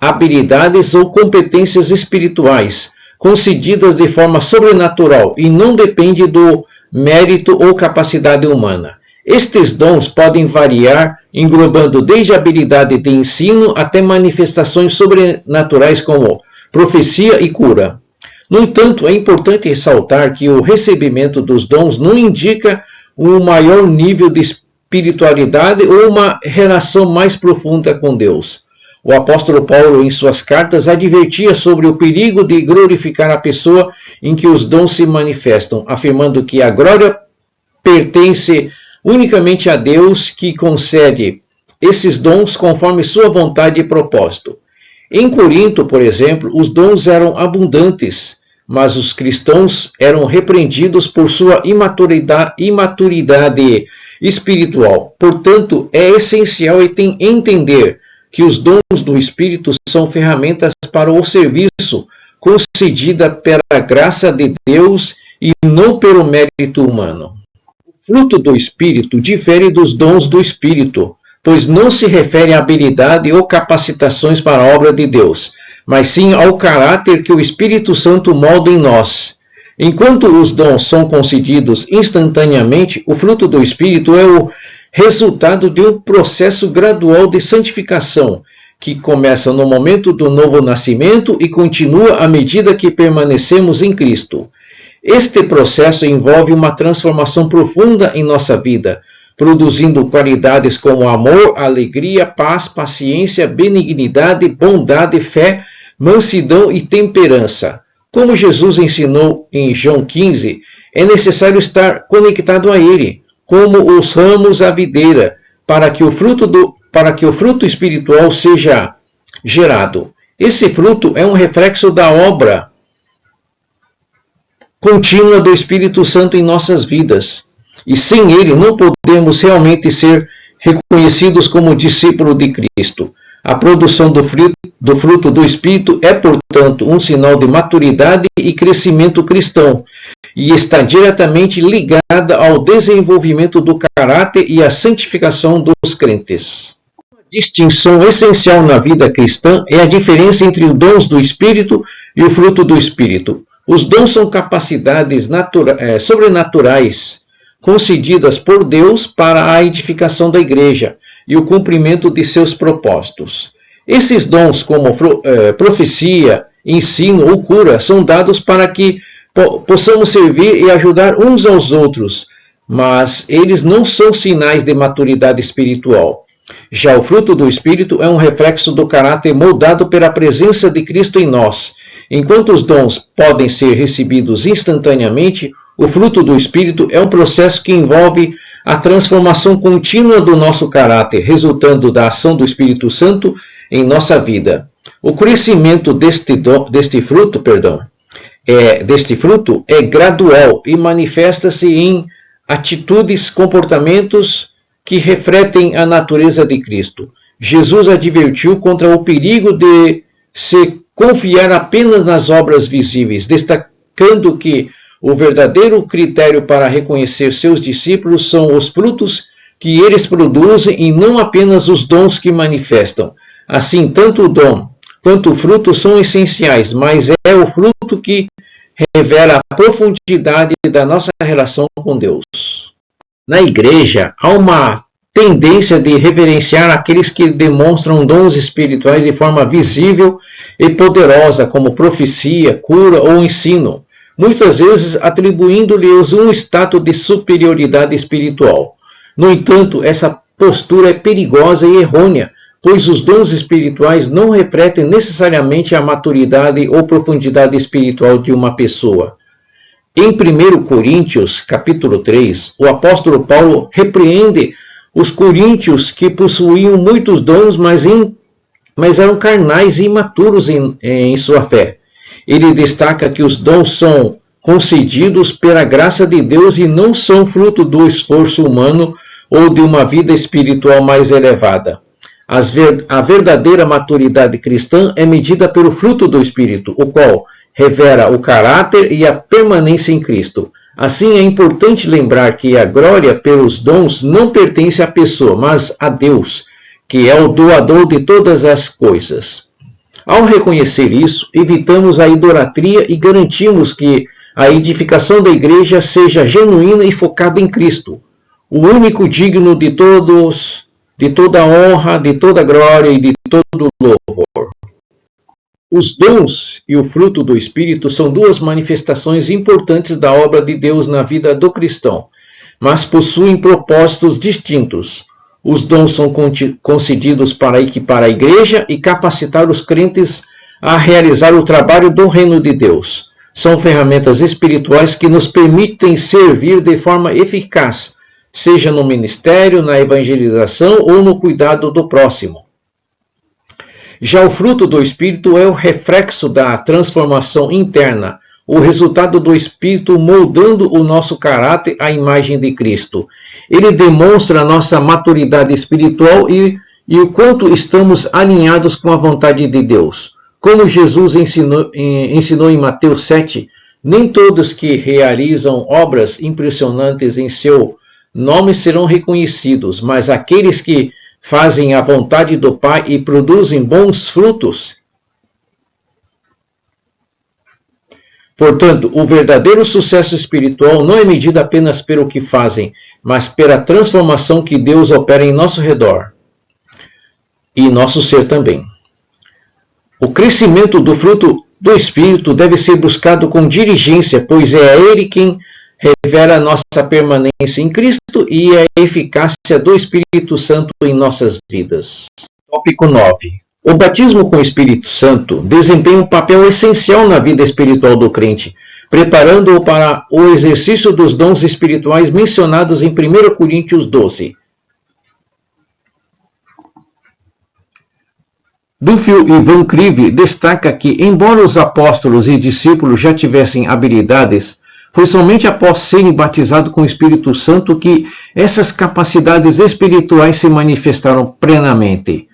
habilidades ou competências espirituais concedidas de forma sobrenatural e não depende do mérito ou capacidade humana. Estes dons podem variar, englobando desde a habilidade de ensino até manifestações sobrenaturais como profecia e cura. No entanto, é importante ressaltar que o recebimento dos dons não indica um maior nível de espiritualidade ou uma relação mais profunda com Deus. O apóstolo Paulo, em suas cartas, advertia sobre o perigo de glorificar a pessoa em que os dons se manifestam, afirmando que a glória pertence unicamente a Deus, que concede esses dons conforme sua vontade e propósito. Em Corinto, por exemplo, os dons eram abundantes, mas os cristãos eram repreendidos por sua imaturidade espiritual. Portanto, é essencial entender que os dons do Espírito são ferramentas para o serviço concedida pela graça de Deus e não pelo mérito humano. O fruto do Espírito difere dos dons do Espírito, pois não se refere à habilidade ou capacitações para a obra de Deus, mas sim ao caráter que o Espírito Santo molda em nós. Enquanto os dons são concedidos instantaneamente, o fruto do Espírito é o resultado de um processo gradual de santificação, que começa no momento do novo nascimento e continua à medida que permanecemos em Cristo. Este processo envolve uma transformação profunda em nossa vida, produzindo qualidades como amor, alegria, paz, paciência, benignidade, bondade, fé, mansidão e temperança. Como Jesus ensinou em João 15, é necessário estar conectado a Ele, como os ramos à videira, para que o fruto espiritual seja gerado. Esse fruto é um reflexo da obra contínua do Espírito Santo em nossas vidas. E sem ele não podemos realmente ser reconhecidos como discípulos de Cristo. A produção do fruto do Espírito é, portanto, um sinal de maturidade e crescimento cristão, e está diretamente ligada ao desenvolvimento do caráter e à santificação dos crentes. Uma distinção essencial na vida cristã é a diferença entre os dons do Espírito e o fruto do Espírito. Os dons são capacidades sobrenaturais concedidas por Deus para a edificação da igreja e o cumprimento de seus propósitos. Esses dons, como profecia, ensino ou cura, são dados para que possamos servir e ajudar uns aos outros, mas eles não são sinais de maturidade espiritual. Já o fruto do Espírito é um reflexo do caráter moldado pela presença de Cristo em nós. Enquanto os dons podem ser recebidos instantaneamente, o fruto do Espírito é um processo que envolve a transformação contínua do nosso caráter, resultando da ação do Espírito Santo em nossa vida. O crescimento deste fruto é gradual e manifesta-se em atitudes, comportamentos que refletem a natureza de Cristo. Jesus advertiu contra o perigo de se confiar apenas nas obras visíveis, destacando que o verdadeiro critério para reconhecer seus discípulos são os frutos que eles produzem e não apenas os dons que manifestam. Assim, tanto o dom quanto o fruto são essenciais, mas é o fruto que revela a profundidade da nossa relação com Deus. Na igreja, há uma tendência de reverenciar aqueles que demonstram dons espirituais de forma visível e poderosa, como profecia, cura ou ensino, muitas vezes atribuindo-lhes um status de superioridade espiritual. No entanto, essa postura é perigosa e errônea, pois os dons espirituais não refletem necessariamente a maturidade ou profundidade espiritual de uma pessoa. Em 1 Coríntios, capítulo 3, o apóstolo Paulo repreende os coríntios que possuíam muitos dons, mas eram carnais e imaturos em sua fé. Ele destaca que os dons são concedidos pela graça de Deus e não são fruto do esforço humano ou de uma vida espiritual mais elevada. A verdadeira maturidade cristã é medida pelo fruto do Espírito, o qual revela o caráter e a permanência em Cristo. Assim, é importante lembrar que a glória pelos dons não pertence à pessoa, mas a Deus, que é o doador de todas as coisas. Ao reconhecer isso, evitamos a idolatria e garantimos que a edificação da igreja seja genuína e focada em Cristo, o único digno de toda honra, de toda glória e de todo louvor. Os dons e o fruto do Espírito são duas manifestações importantes da obra de Deus na vida do cristão, mas possuem propósitos distintos. Os dons são concedidos para equipar a igreja e capacitar os crentes a realizar o trabalho do reino de Deus. São ferramentas espirituais que nos permitem servir de forma eficaz, seja no ministério, na evangelização ou no cuidado do próximo. Já o fruto do Espírito é o reflexo da transformação interna, o resultado do Espírito moldando o nosso caráter à imagem de Cristo. Ele demonstra a nossa maturidade espiritual e o quanto estamos alinhados com a vontade de Deus. Como Jesus ensinou em Mateus 7, nem todos que realizam obras impressionantes em seu nome serão reconhecidos, mas aqueles que fazem a vontade do Pai e produzem bons frutos. Portanto, o verdadeiro sucesso espiritual não é medido apenas pelo que fazem, mas pela transformação que Deus opera em nosso redor e nosso ser também. O crescimento do fruto do Espírito deve ser buscado com diligência, pois é Ele quem revela a nossa permanência em Cristo e a eficácia do Espírito Santo em nossas vidas. Tópico 9. O batismo com o Espírito Santo desempenha um papel essencial na vida espiritual do crente, preparando-o para o exercício dos dons espirituais mencionados em 1 Coríntios 12. Duffield e Van Creve destaca que, embora os apóstolos e discípulos já tivessem habilidades, foi somente após serem batizados com o Espírito Santo que essas capacidades espirituais se manifestaram plenamente.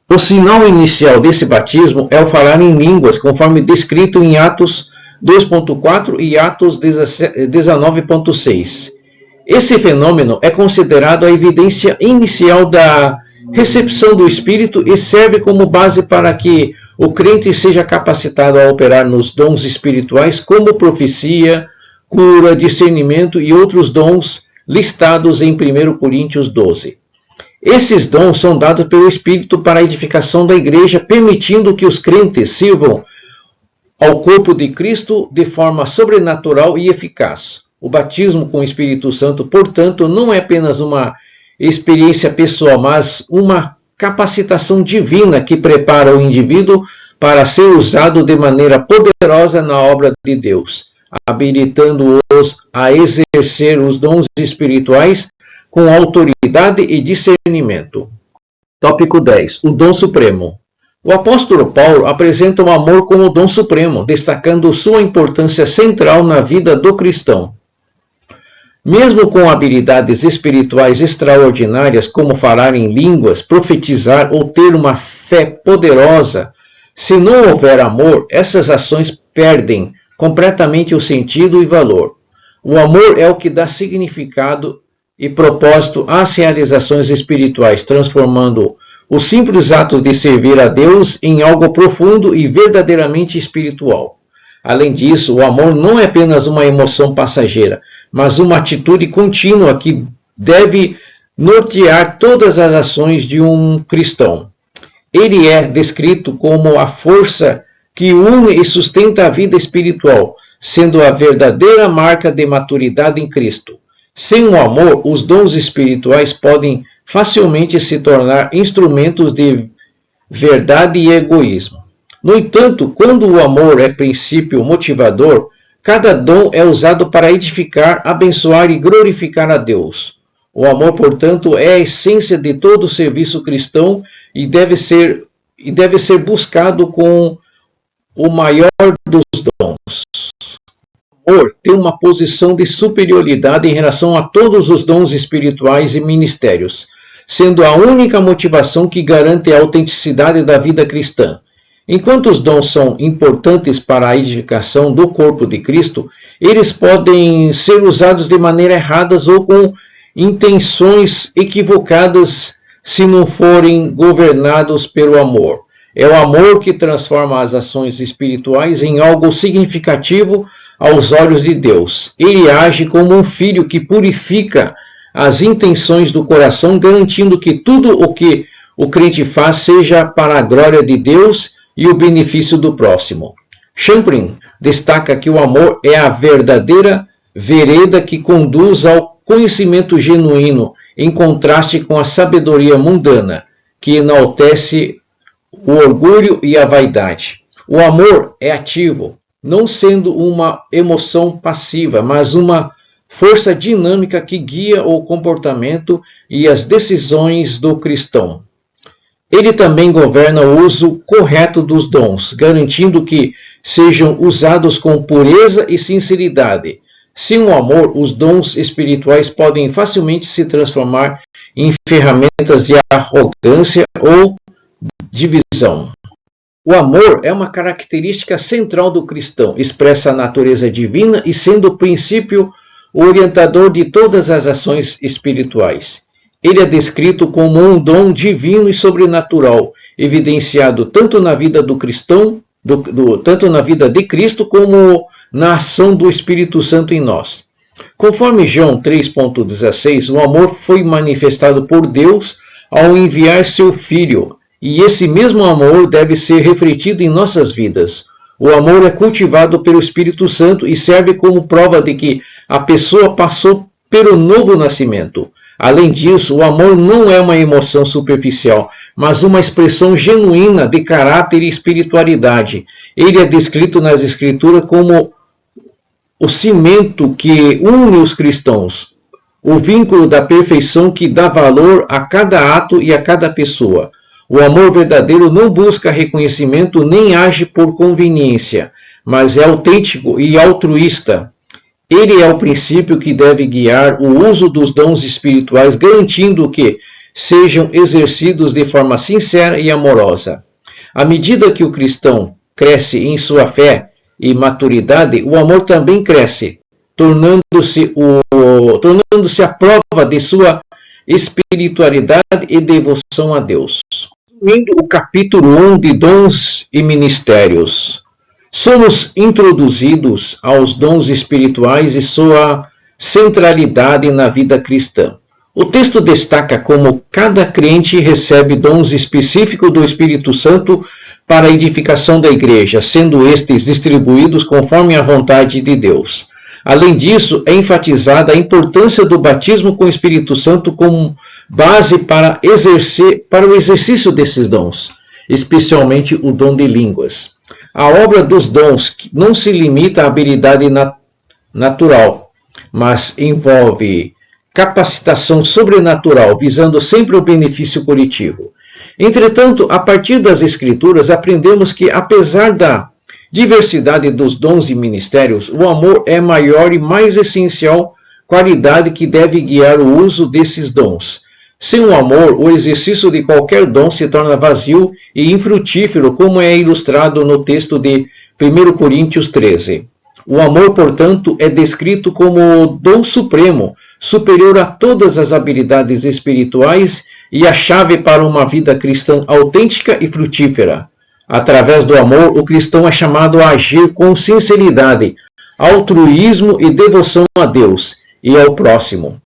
O sinal inicial desse batismo é o falar em línguas, conforme descrito em Atos 2.4 e Atos 19.6. Esse fenômeno é considerado a evidência inicial da recepção do Espírito e serve como base para que o crente seja capacitado a operar nos dons espirituais como profecia, cura, discernimento e outros dons listados em 1 Coríntios 12. Esses dons são dados pelo Espírito para a edificação da igreja, permitindo que os crentes sirvam ao corpo de Cristo de forma sobrenatural e eficaz. O batismo com o Espírito Santo, portanto, não é apenas uma experiência pessoal, mas uma capacitação divina que prepara o indivíduo para ser usado de maneira poderosa na obra de Deus, habilitando-os a exercer os dons espirituais com autoridade e discernimento. Tópico 10. O dom supremo. O apóstolo Paulo apresenta o amor como dom supremo, destacando sua importância central na vida do cristão. Mesmo com habilidades espirituais extraordinárias, como falar em línguas, profetizar ou ter uma fé poderosa, se não houver amor, essas ações perdem completamente o sentido e valor. O amor é o que dá significado e propósito às realizações espirituais, transformando os simples atos de servir a Deus em algo profundo e verdadeiramente espiritual. Além disso, o amor não é apenas uma emoção passageira, mas uma atitude contínua que deve nortear todas as ações de um cristão. Ele é descrito como a força que une e sustenta a vida espiritual, sendo a verdadeira marca de maturidade em Cristo. Sem o amor, os dons espirituais podem facilmente se tornar instrumentos de verdade e egoísmo. No entanto, quando o amor é princípio motivador, cada dom é usado para edificar, abençoar e glorificar a Deus. O amor, portanto, é a essência de todo serviço cristão e deve ser buscado com o maior dos dons. O amor tem uma posição de superioridade em relação a todos os dons espirituais e ministérios, sendo a única motivação que garante a autenticidade da vida cristã. Enquanto os dons são importantes para a edificação do corpo de Cristo, eles podem ser usados de maneira errada ou com intenções equivocadas se não forem governados pelo amor. É o amor que transforma as ações espirituais em algo significativo aos olhos de Deus. Ele age como um filho que purifica as intenções do coração, garantindo que tudo o que o crente faz seja para a glória de Deus e o benefício do próximo. Champlin destaca que o amor é a verdadeira vereda que conduz ao conhecimento genuíno, em contraste com a sabedoria mundana, que enaltece o orgulho e a vaidade. O amor é ativo, não sendo uma emoção passiva, mas uma força dinâmica que guia o comportamento e as decisões do cristão. Ele também governa o uso correto dos dons, garantindo que sejam usados com pureza e sinceridade. Sem o amor, os dons espirituais podem facilmente se transformar em ferramentas de arrogância ou divisão. O amor é uma característica central do cristão, expressa a natureza divina e sendo o princípio orientador de todas as ações espirituais. Ele é descrito como um dom divino e sobrenatural, evidenciado tanto na vida do cristão, tanto na vida de Cristo, como na ação do Espírito Santo em nós. Conforme João 3,16, o amor foi manifestado por Deus ao enviar seu Filho, e esse mesmo amor deve ser refletido em nossas vidas. O amor é cultivado pelo Espírito Santo e serve como prova de que a pessoa passou pelo novo nascimento. Além disso, o amor não é uma emoção superficial, mas uma expressão genuína de caráter e espiritualidade. Ele é descrito nas Escrituras como o cimento que une os cristãos, o vínculo da perfeição que dá valor a cada ato e a cada pessoa. O amor verdadeiro não busca reconhecimento nem age por conveniência, mas é autêntico e altruísta. Ele é o princípio que deve guiar o uso dos dons espirituais, garantindo que sejam exercidos de forma sincera e amorosa. À medida que o cristão cresce em sua fé e maturidade, o amor também cresce, tornando-se a prova de sua espiritualidade e devoção a Deus. Resumindo o capítulo 1 de Dons e Ministérios. Somos introduzidos aos dons espirituais e sua centralidade na vida cristã. O texto destaca como cada crente recebe dons específicos do Espírito Santo para a edificação da igreja, sendo estes distribuídos conforme a vontade de Deus. Além disso, é enfatizada a importância do batismo com o Espírito Santo como base para o exercício desses dons, especialmente o dom de línguas. A obra dos dons não se limita à habilidade natural, mas envolve capacitação sobrenatural, visando sempre o benefício coletivo. Entretanto, a partir das Escrituras, aprendemos que, apesar da diversidade dos dons e ministérios, o amor é a maior e mais essencial qualidade que deve guiar o uso desses dons. Sem o amor, o exercício de qualquer dom se torna vazio e infrutífero, como é ilustrado no texto de 1 Coríntios 13. O amor, portanto, é descrito como o dom supremo, superior a todas as habilidades espirituais e a chave para uma vida cristã autêntica e frutífera. Através do amor, o cristão é chamado a agir com sinceridade, altruísmo e devoção a Deus e ao próximo.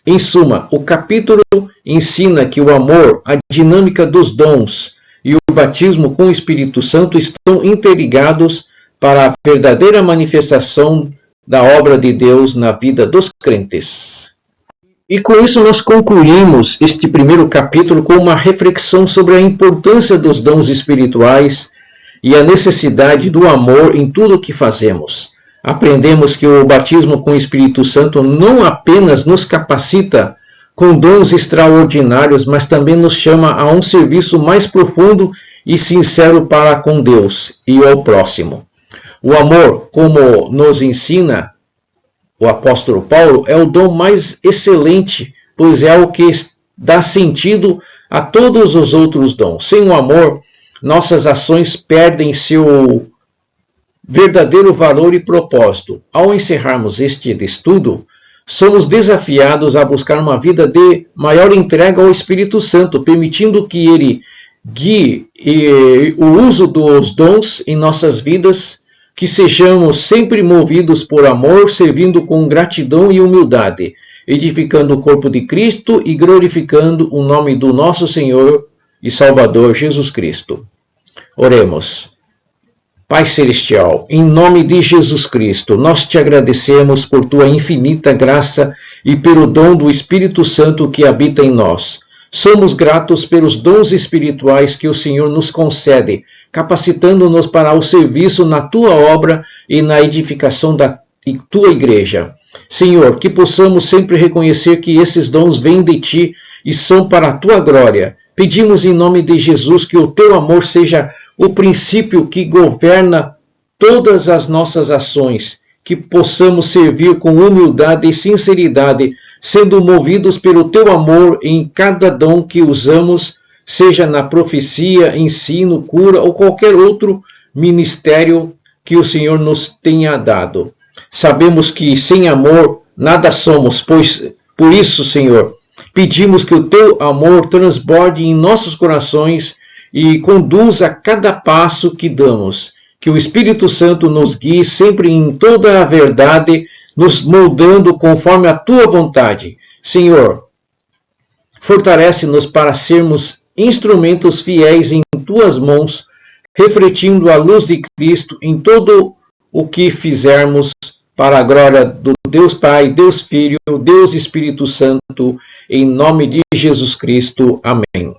Em suma, o capítulo ensina que o amor, a dinâmica dos dons e o batismo com o Espírito Santo estão interligados para a verdadeira manifestação da obra de Deus na vida dos crentes. E com isso nós concluímos este primeiro capítulo com uma reflexão sobre a importância dos dons espirituais e a necessidade do amor em tudo o que fazemos. Aprendemos que o batismo com o Espírito Santo não apenas nos capacita com dons extraordinários, mas também nos chama a um serviço mais profundo e sincero para com Deus e ao próximo. O amor, como nos ensina o apóstolo Paulo, é o dom mais excelente, pois é o que dá sentido a todos os outros dons. Sem o amor, nossas ações perdem seu verdadeiro valor e propósito. Ao encerrarmos este estudo, somos desafiados a buscar uma vida de maior entrega ao Espírito Santo, permitindo que ele guie o uso dos dons em nossas vidas, que sejamos sempre movidos por amor, servindo com gratidão e humildade, edificando o corpo de Cristo e glorificando o nome do nosso Senhor e Salvador Jesus Cristo. Oremos. Pai Celestial, em nome de Jesus Cristo, nós te agradecemos por tua infinita graça e pelo dom do Espírito Santo que habita em nós. Somos gratos pelos dons espirituais que o Senhor nos concede, capacitando-nos para o serviço na tua obra e na edificação da tua igreja. Senhor, que possamos sempre reconhecer que esses dons vêm de ti e são para a tua glória. Pedimos em nome de Jesus que o teu amor seja o princípio que governa todas as nossas ações, que possamos servir com humildade e sinceridade, sendo movidos pelo teu amor em cada dom que usamos, seja na profecia, ensino, cura ou qualquer outro ministério que o Senhor nos tenha dado. Sabemos que sem amor nada somos, por isso, Senhor, pedimos que o teu amor transborde em nossos corações e conduza cada passo que damos. Que o Espírito Santo nos guie sempre em toda a verdade, nos moldando conforme a tua vontade. Senhor, fortalece-nos para sermos instrumentos fiéis em tuas mãos, refletindo a luz de Cristo em todo o que fizermos, para a glória do Deus Pai, Deus Filho, Deus Espírito Santo, em nome de Jesus Cristo. Amém.